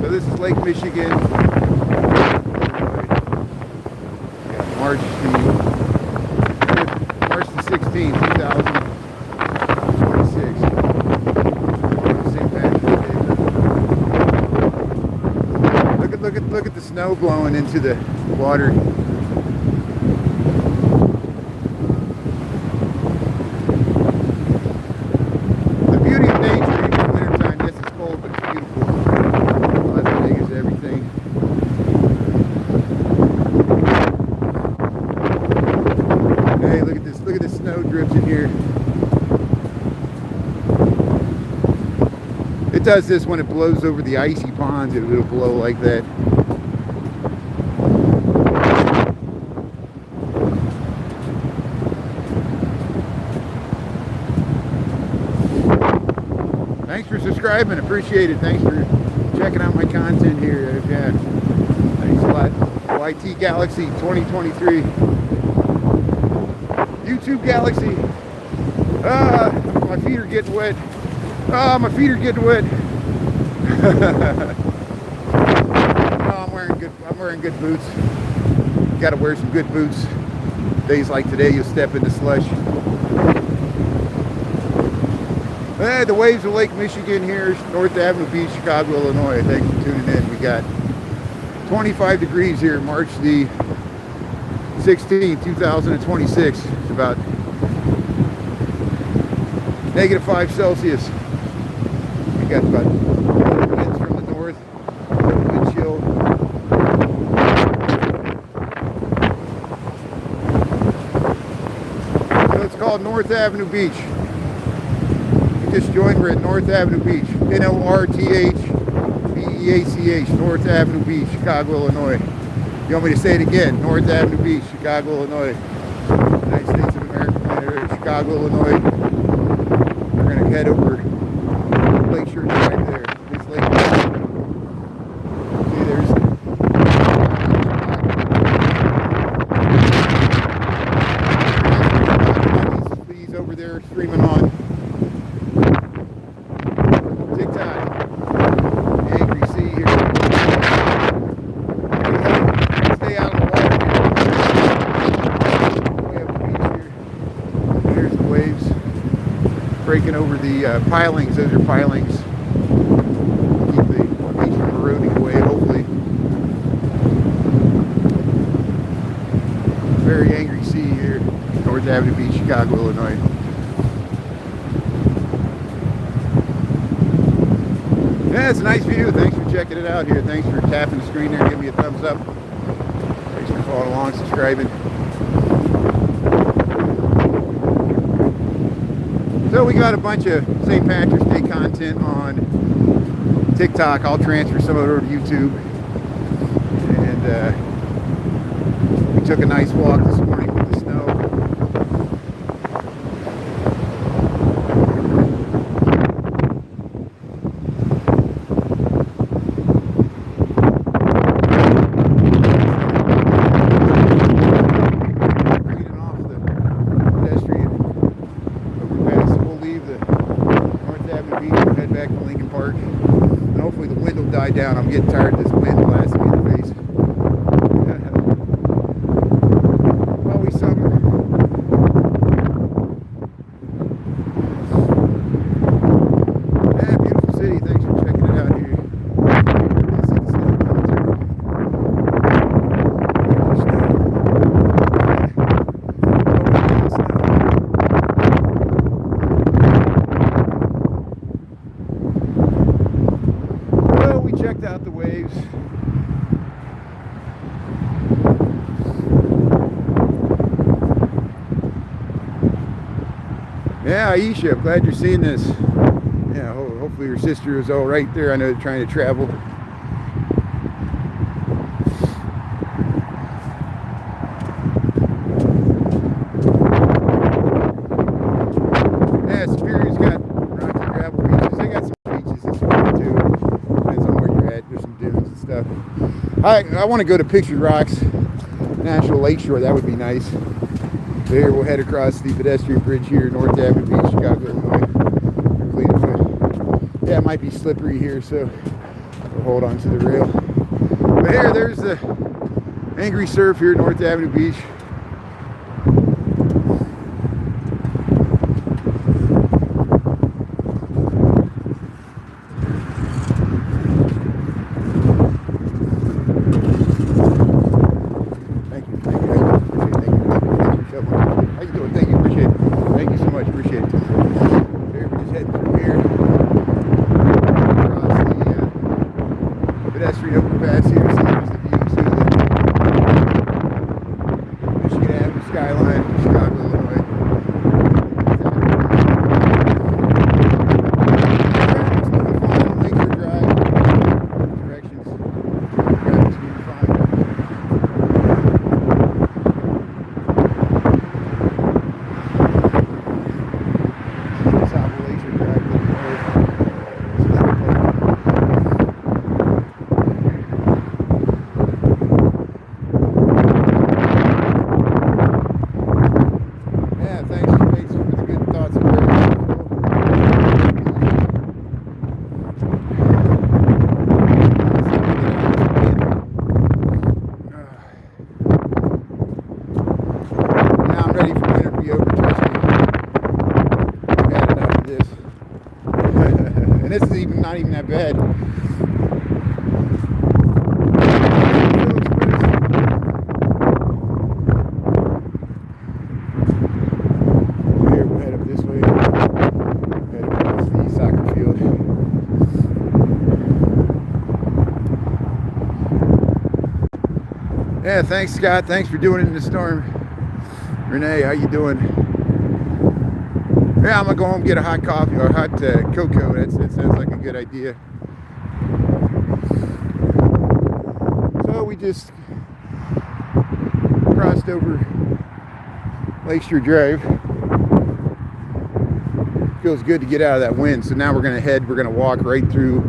S1: So this is Lake Michigan. March the 16th, 2026. St. Patrick's Day. Look at the snow blowing into the water. The beauty of nature, even in the wintertime, yes, it's cold, but it's beautiful. Well, that's as big as everything. Hey, look at this snow drifts in here. It does this when it blows over the icy ponds. It'll blow like that. Thanks for subscribing. Appreciate it. Thanks for checking out my content here. Yeah. Thanks a lot. YT Galaxy 2023. YouTube Galaxy. My feet are getting wet. My feet are getting wet. I'm wearing good boots. Got to wear some good boots. Days like today, you'll step in the slush. Hey, the waves of Lake Michigan here, North Avenue Beach, Chicago, Illinois. Thanks for tuning in. We got 25 degrees here, March the 16th, 2026. It's about -5 Celsius. We got about winds from the north, wind chill. So it's called North Avenue Beach. Just joined, we're at North Avenue Beach, NORTHBEACH, North Avenue Beach, Chicago, Illinois. You want me to say it again? North Avenue Beach, Chicago, Illinois. United States of America, planet Earth, Chicago, Illinois. We're going to head over Lakeshore Drive there. This lake. See, there's these over there streaming on. Breaking over the pilings. Those are pilings. Keep the beach from eroding away, hopefully. Very angry sea here, North Avenue Beach, Chicago, Illinois. Yeah, it's a nice view. Thanks for checking it out here. Thanks for tapping the screen there and giving me a thumbs up. Thanks for following along, subscribing. So we got a bunch of St. Patrick's Day content on TikTok. I'll transfer some of it over to YouTube. And we took a nice walk this morning with the snow. to Lincoln Park. And hopefully the wind will die down. I'm getting tired of this wind blasting me in the face. Always something. Yeah, beautiful city. Thanks for checking it out here. Well, we checked out the waves. Yeah, Aisha, I'm glad you're seeing this. Yeah, hopefully your sister is all right there. I know they're trying to travel. Yeah, Superior's got rocky gravel beaches. They got some beaches in Superior too. Depends on where you're at. There's some dunes and stuff. I want to go to Pictured Rocks National Lakeshore. That would be nice. There, we'll head across the pedestrian bridge here, North Avenue Beach, Chicago, Illinois. Yeah, it might be slippery here, so we'll hold on to the rail. But here, there's the Angry Surf here, North Avenue Beach. Pedestrian overpass here, so there's the view, see the Michigan Avenue skyline, Chicago, Illinois. Lakeshore Drive, directions, traffic's being fine. Top of Lakeshore Drive, and this is not even that bad. Here, we'll head up this way. Head across the soccer field. Yeah, thanks, Scott. Thanks for doing it in the storm. Renee, how you doing? Yeah, I'm gonna go home and get a hot coffee or hot cocoa. That sounds like a good idea. So we just crossed over Lakeshore Drive. Feels good to get out of that wind. So now we're gonna walk right through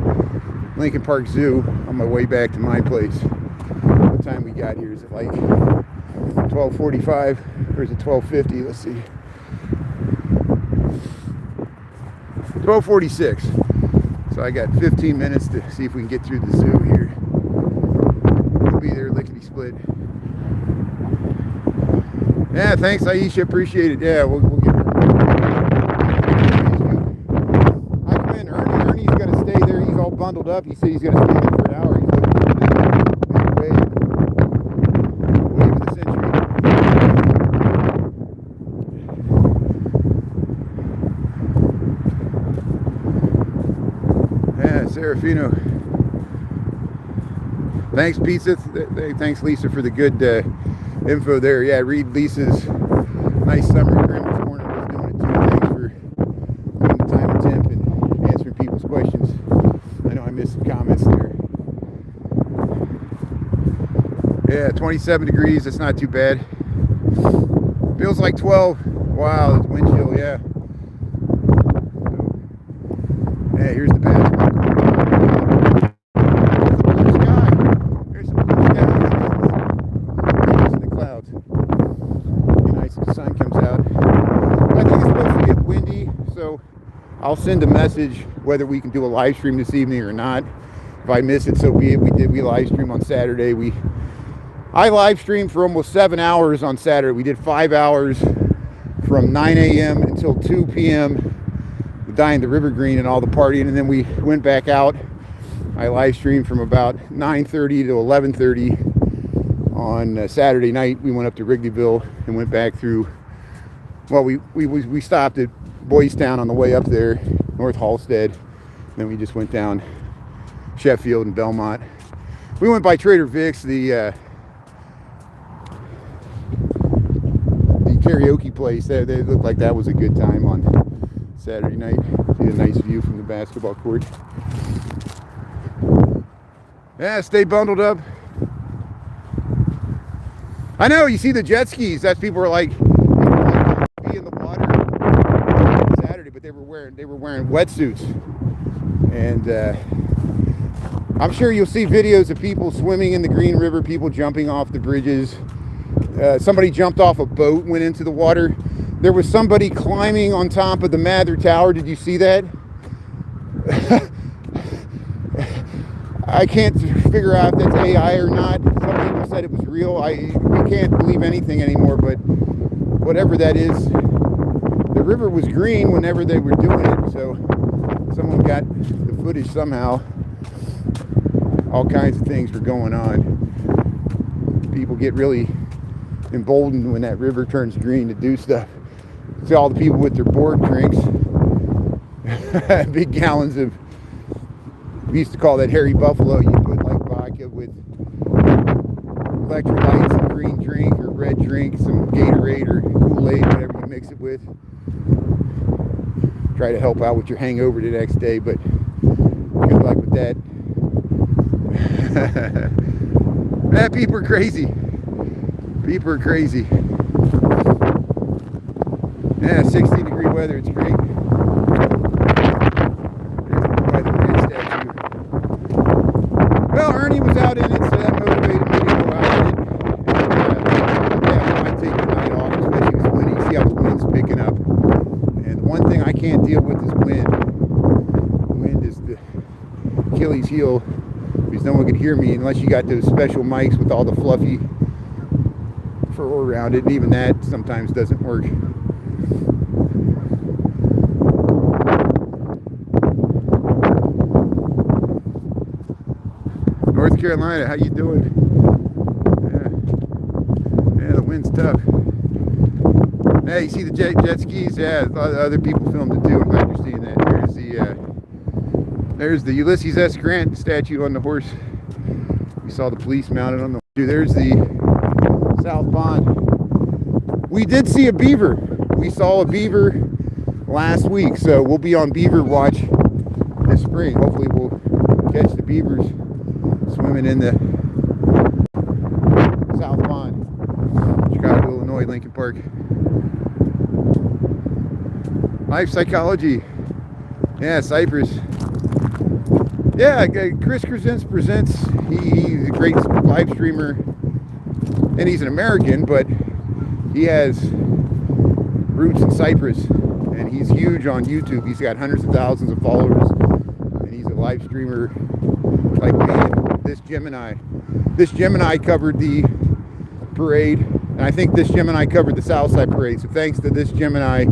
S1: Lincoln Park Zoo on my way back to my place. What time we got here? Is it like 12:45 or is it 12:50? Let's see. 12:46. So I got 15 minutes to see if we can get through the zoo here. We'll be there lickety split. Yeah, thanks Aisha, appreciate it. Yeah, we'll get there. I come in, Ernie's got to stay there. He's all bundled up. He said he's going to stay there for an hour. He's looking for the wave of the century. Yeah, Serafino. Thanks, Pizza. Thanks, Lisa, for the good info there. Yeah, read Lisa's nice summary. Grandma's Corner was doing it too. Thanks for doing the time and temp and answering people's questions. I know I missed some comments there. Yeah, 27 degrees. That's not too bad. Feels like 12. Wow, it's wind chill. Yeah. Yeah, here's the bathroom. I'll send a message whether we can do a live stream this evening or not. If I miss it, so be it. We live stream on Saturday. I live streamed for almost 7 hours on Saturday. We did 5 hours from 9 a.m. until 2 p.m. Dying the River Green and all the partying, and then we went back out. I live streamed from about 9:30 to 11:30 on Saturday night. We went up to Wrigleyville and went back through. Well, we stopped at Boys Town on the way up there, North Halstead. Then we just went down Sheffield and Belmont. We went by Trader Vic's, the karaoke place. They looked like that was a good time on Saturday night. See a nice view from the basketball court. Yeah, stay bundled up. I know, you see the jet skis. That's people are like be in the water on Saturday, but they were wearing wetsuits. And I'm sure you'll see videos of people swimming in the Green River, people jumping off the bridges. Somebody jumped off a boat, went into the water. There was somebody climbing on top of the Mather Tower. Did you see that? I can't figure out if that's AI or not. Some people said it was real. We can't believe anything anymore, but whatever that is, the river was green whenever they were doing it, so someone got the footage somehow. All kinds of things were going on. People get really emboldened when that river turns green to do stuff. See all the people with their board drinks, big gallons of, we used to call that Hairy Buffalo. You put like vodka with electrolytes and green drink or red drink, some Gatorade or Kool-Aid, whatever you mix it with. Try to help out with your hangover the next day, but good luck with that. People are crazy. People are crazy. Yeah, 60-degree weather, it's great. By the Grand Statue. Well, Ernie was out in it, so that motivated me to go out in it. And, yeah, I might take the night off, especially if it's windy. See how the wind's picking up. And the one thing I can't deal with is wind. Wind is the Achilles heel, because no one can hear me unless you got those special mics with all the fluffy fur around it, and even that sometimes doesn't work. North Carolina, how you doing? Yeah, the wind's tough. Hey, you see the jet skis? Yeah, other people filmed it too. I'm glad you're seeing that. There's the Ulysses S. Grant statue on the horse. We saw the police mounted on the. There's the South Pond. We did see a beaver. We saw a beaver last week, so we'll be on beaver watch this spring. Hopefully we'll catch the beavers swimming in the South Pond, Chicago, Illinois, Lincoln Park. Life psychology. Yeah, Cypress. Yeah, Chris presents. He's a great live streamer, and he's an American, but he has roots in Cyprus, and he's huge on YouTube. He's got hundreds of thousands of followers, and he's a live streamer like me. This Gemini covered the parade, and I think this Gemini covered the Southside parade. So thanks to this Gemini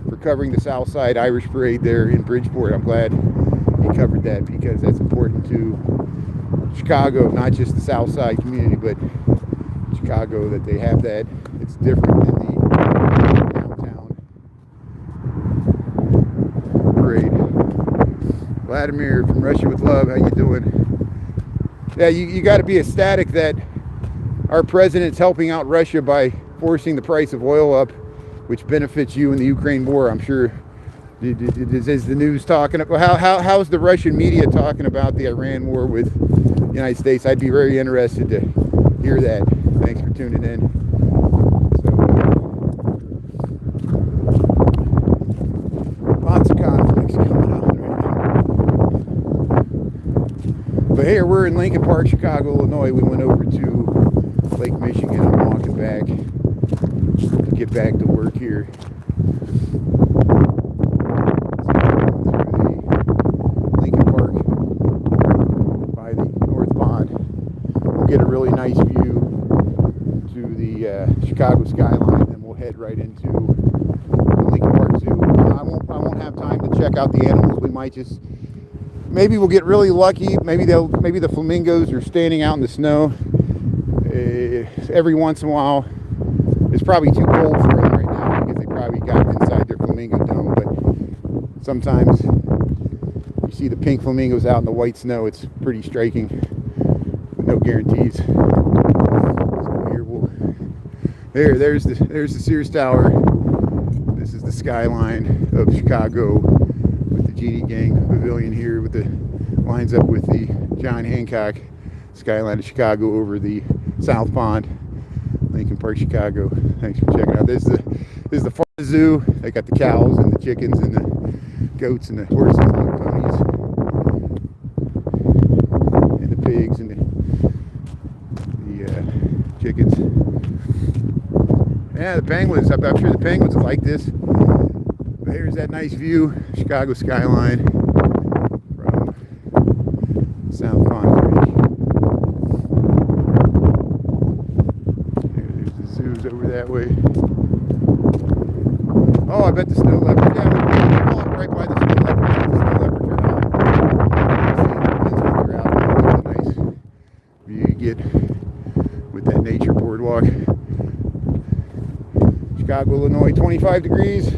S1: for covering the Southside Irish parade there in Bridgeport. I'm glad he covered that, because that's important to Chicago, not just the Southside community, but Chicago, that they have that. It's different than the downtown parade. Vladimir from Russia with Love, how you doing? Yeah, you got to be ecstatic that our president's helping out Russia by forcing the price of oil up, which benefits you in the Ukraine war. I'm sure. Is the news talking about how's the Russian media talking about the Iran war with the United States? I'd be very interested to hear that. Thanks for tuning in. So, lots of conflicts going on right now. But here we're in Lincoln Park, Chicago, Illinois. We went over to Lake Michigan. I'm walking back to get back to work here. get a really nice view to the Chicago skyline, and then we'll head right into the Lincoln Park Zoo. I won't have time to check out the animals. We might just, maybe we'll get really lucky. Maybe the flamingos are standing out in the snow. Every once in a while, it's probably too cold for them right now because they probably got inside their flamingo dome. But sometimes you see the pink flamingos out in the white snow. It's pretty striking, but no guarantees. So here there's the Sears Tower. This is the skyline of Chicago with the Genie Gang Pavilion here, with the lines up with the John Hancock skyline of Chicago over the South Pond, Lincoln Park, Chicago. Thanks for checking out. This is the Florida Zoo. They got the cows and the chickens and the goats and the horses and the ponies and the pigs and the chickens. Yeah, the penguins. I'm sure the penguins will like this. But here's that nice view, Chicago skyline from South Pond Bridge. There's the zoos over that way. Oh, I bet the snow leopards. Yeah, we'll pull up right by the snow leopards. The snow leopards are out. They're out. Look at the nice view you get with that nature boardwalk. Chicago, Illinois, 25 degrees,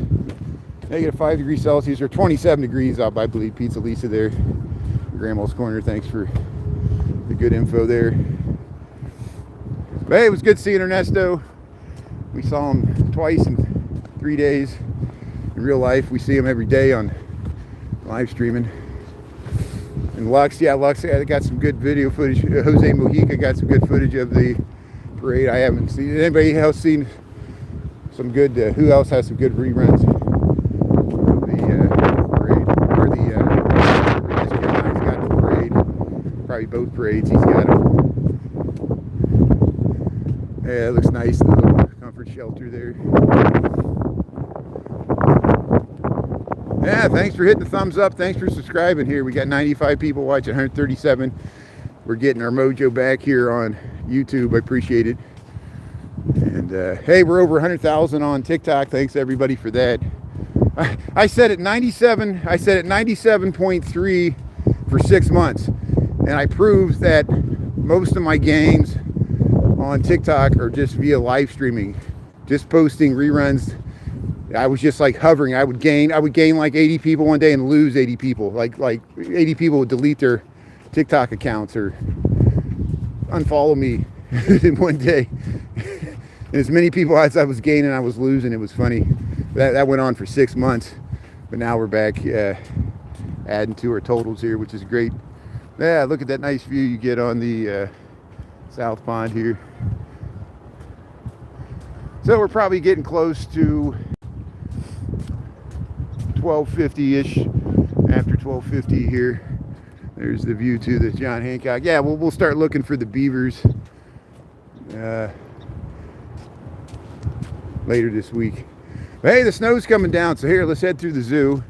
S1: -5 degrees Celsius, or 27 degrees up, I believe. Pizza Lisa there, Grandma's Corner. Thanks for the good info there. But hey, it was good seeing Ernesto. We saw him twice in 3 days in real life. We see him every day on live streaming. And Lux, I got some good video footage. Jose Mojica got some good footage of the parade. I haven't seen. Anybody else seen some good? Who else has some good reruns of the parade? Or the this Carolina's got the parade. Probably both parades. He's got them. Yeah, it looks nice. The little comfort shelter there. Yeah, thanks for hitting the thumbs up. Thanks for subscribing here. We got 95 people watching, 137. We're getting our mojo back here on YouTube. I appreciate it. And hey, we're over 100,000 on TikTok. Thanks everybody for that. I said at 97. I said at 97.3 for 6 months, and I proved that most of my gains on TikTok are just via live streaming, just posting reruns. I was just like hovering. I would gain like 80 people one day and lose 80 people. Like 80 people would delete their TikTok accounts or unfollow me in one day. And as many people as I was gaining, I was losing. It was funny. That went on for 6 months, but now we're back adding to our totals here, which is great. Yeah, look at that nice view you get on the South Pond here. So we're probably getting close to 12:50-ish. After 12:50 here, there's the view to the John Hancock. Yeah, we'll start looking for the beavers later this week. But hey, the snow's coming down, so here, let's head through the zoo.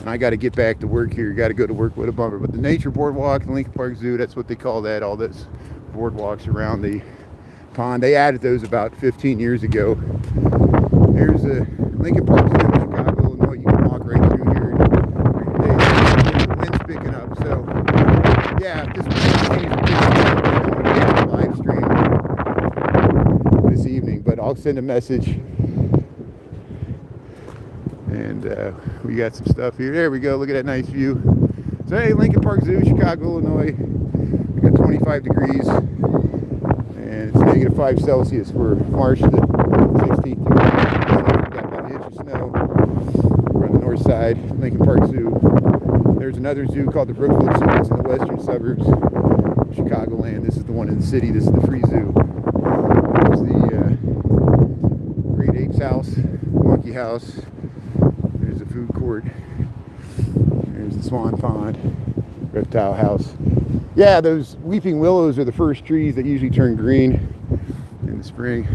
S1: And I got to get back to work here. Got to go to work with a bumper. But the Nature Boardwalk, the Lincoln Park Zoo, that's what they call that. All those boardwalks around the pond. They added those about 15 years ago. Here's the Lincoln Park Zoo in Chicago, Illinois. You can walk right through here. The wind's picking up. So, yeah, this live stream this evening. But I'll send a message. And we got some stuff here. There we go. Look at that nice view. So, hey, Lincoln Park Zoo, Chicago, Illinois. We got 25 degrees. And it's -5 Celsius for March the 16th. We got about an inch of snow. We're on the north side, Lincoln Park Zoo. There's another zoo called the Brookfield Zoo. It's in the western suburbs of Chicagoland. This is the one in the city. This is the free zoo. There's the Great Apes House, Monkey House. There's the food court. There's the Swan Pond, Reptile House. Yeah, those weeping willows are the first trees that usually turn green in the spring.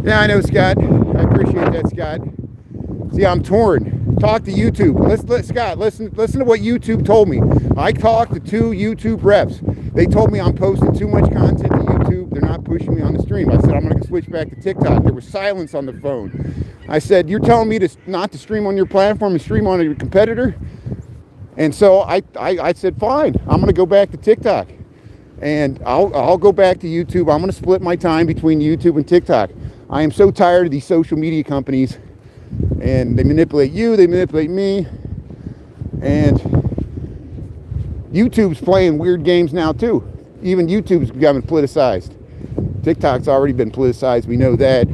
S1: Yeah, I know, Scott. I appreciate that, Scott. See, I'm torn. talk to YouTube. Scott, listen to what YouTube told me. I talked to 2 YouTube reps. They told me I'm posting too much content to YouTube. They're not pushing me on the stream. I said I'm going to switch back to TikTok. There was silence on the phone. I said, you're telling me not to stream on your platform and stream on your competitor? And so I said, fine, I'm going to go back to TikTok. And I'll go back to YouTube. I'm going to split my time between YouTube and TikTok. I am so tired of these social media companies. And they manipulate you, they manipulate me. And YouTube's playing weird games now too. Even YouTube's becoming politicized. TikTok's already been politicized, we know that.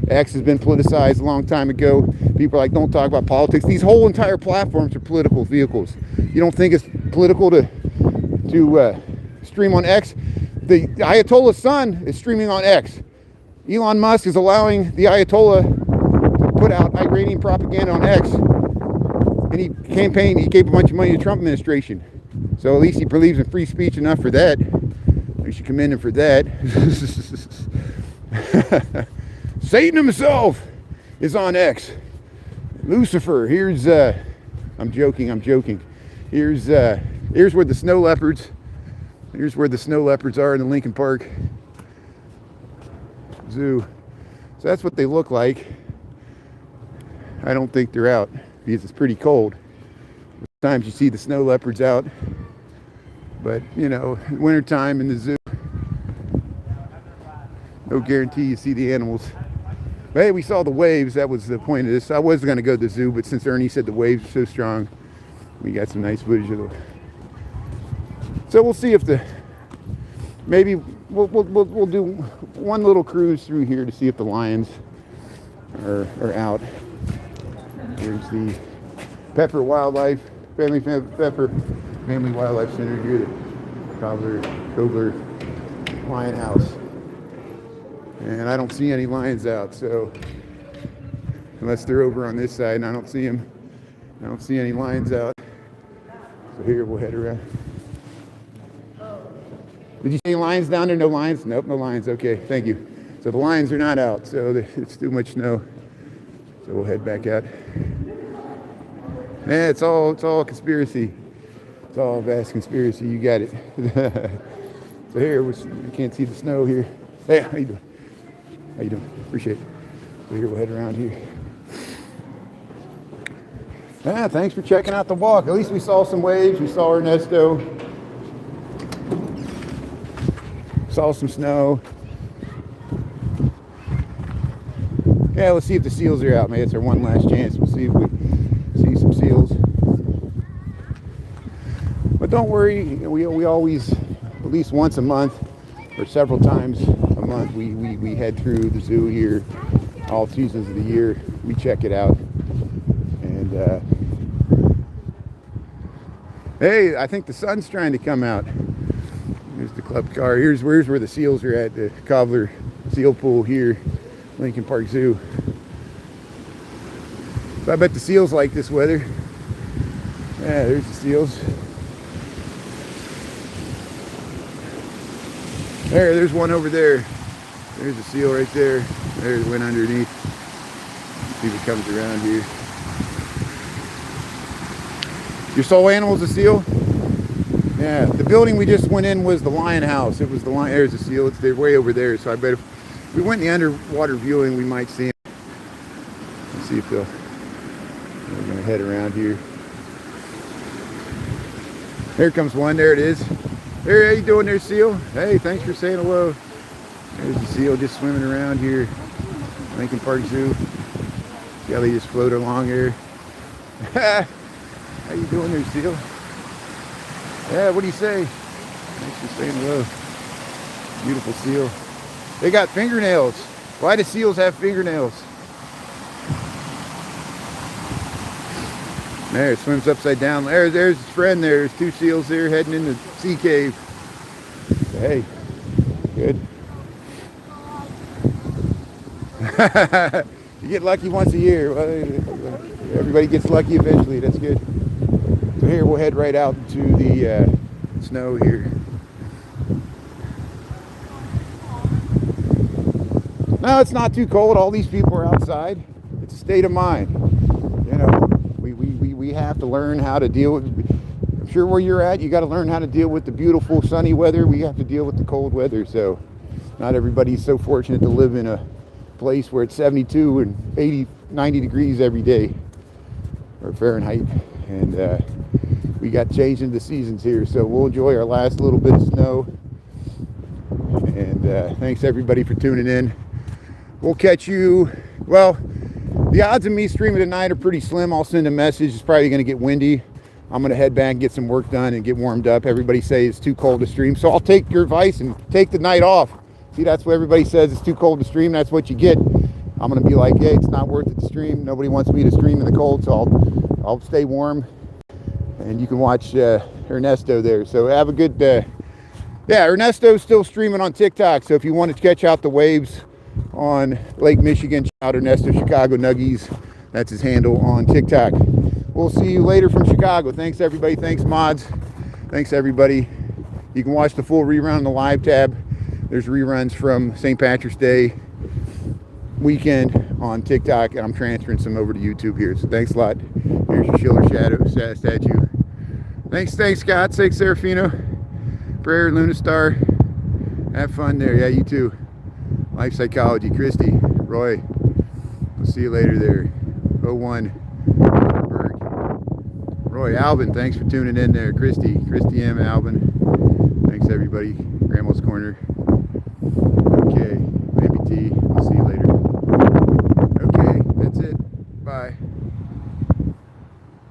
S1: X has been politicized a long time ago. People are like, don't talk about politics. These whole entire platforms are political vehicles. You don't think it's political to stream on X? The Ayatollah's son is streaming on X. Elon Musk is allowing the Ayatollah to put out Iranian propaganda on X. And he gave a bunch of money to the Trump administration. So at least he believes in free speech enough for that. We should commend him for that. Satan himself is on X. Lucifer, here's I'm joking. Here's where the snow leopards. Here's where the snow leopards are in the Lincoln Park Zoo. So that's what they look like. I don't think they're out because it's pretty cold. Sometimes you see the snow leopards out, but you know, wintertime in the zoo, no guarantee you see the animals. But hey, we saw the waves. That was the point of this. I was going to go to the zoo, but since Ernie said the waves are so strong, we got some nice footage of them. So we'll see if maybe we'll do one little cruise through here to see if the lions are out. Here's the Pepper Wildlife Family Wildlife Center here, the Kobler Lion House. And I don't see any lions out, so unless they're over on this side, and I don't see them. I don't see any lions out. So here we'll head around. Did you see any lions down there? No lions? Nope, no lions. Okay, thank you. So the lions are not out, so it's too much snow. So we'll head back out. Yeah, it's all conspiracy. It's all a vast conspiracy. You got it. So here, you can't see the snow here. Hey, how you doing? How you doing? Appreciate it. So here we'll head around here. Thanks for checking out the walk. At least we saw some waves. We saw Ernesto. Saw some snow. Yeah, let's see if the seals are out. Maybe it's our one last chance. We'll see if we see some seals. But don't worry, we always, at least once a month or several times a month, we head through the zoo here, all seasons of the year. We check it out. And hey, I think the sun's trying to come out. Here's the club car. Here's where the seals are at, the Kobler Seal Pool here, Lincoln Park Zoo. So I bet the seals like this weather. Yeah, there's the seals. There's one over there. There's a seal right there. There's one underneath. Let's see if it comes around here. Your sole animal's a seal? Yeah, the building we just went in was the lion house. It was the lion. There's a seal. They're way over there. So I bet if we went in the underwater viewing, we might see him. Let's see if they'll. We're gonna head around here. There comes one. There it is. There, how you doing there, seal? Hey, thanks for saying hello. There's the seal just swimming around here, Lincoln Park Zoo. See how they just float along here. How you doing there, seal? Yeah, what do you say? Thanks for saying hello. Beautiful seal. They got fingernails. Why do seals have fingernails? There, it swims upside down. There's his friend there. There's two seals there heading in the sea cave. Hey, good. You get lucky once a year. Well, everybody gets lucky eventually. That's good. So here, we'll head right out into the snow here. No, it's not too cold. All these people are outside. It's a state of mind. You know, we We have to learn how to deal with, I'm sure where you're at, you got to learn how to deal with the beautiful sunny weather. We have to deal with the cold weather. So not everybody's so fortunate to live in a place where it's 72 and 80, 90 degrees every day, or Fahrenheit. And we got changing the seasons here. So we'll enjoy our last little bit of snow. And thanks everybody for tuning in. We'll catch you, well, the odds of me streaming tonight are pretty slim. I'll send a message. It's probably going to get windy. I'm going to head back and get some work done and get warmed up. Everybody say it's too cold to stream. So I'll take your advice and take the night off. See, that's what everybody says. It's too cold to stream. That's what you get. I'm going to be like, hey, it's not worth it to stream. Nobody wants me to stream in the cold. So I'll stay warm. And you can watch Ernesto there. So have a good day. Yeah, Ernesto's still streaming on TikTok. So if you want to catch out the waves on Lake Michigan, shout out Ernesto Chicago Nuggies. That's his handle on TikTok. We'll see you later from Chicago. Thanks everybody. Thanks mods. Thanks everybody. You can watch the full rerun on the live tab. There's reruns from St. Patrick's Day weekend on TikTok, and I'm transferring some over to YouTube here. So thanks a lot. Here's your Schiller Shadow statue. Thanks Scott. Thanks Serafino. Prayer, Luna Star. Have fun there. Yeah, you too. Life Psychology, Christy, Roy. We'll see you later there. 01 Berg. Roy, Alvin, thanks for tuning in there. Christy M, Alvin. Thanks everybody. Grandma's Corner. Okay, Baby T. We'll see you later. Okay, that's it. Bye.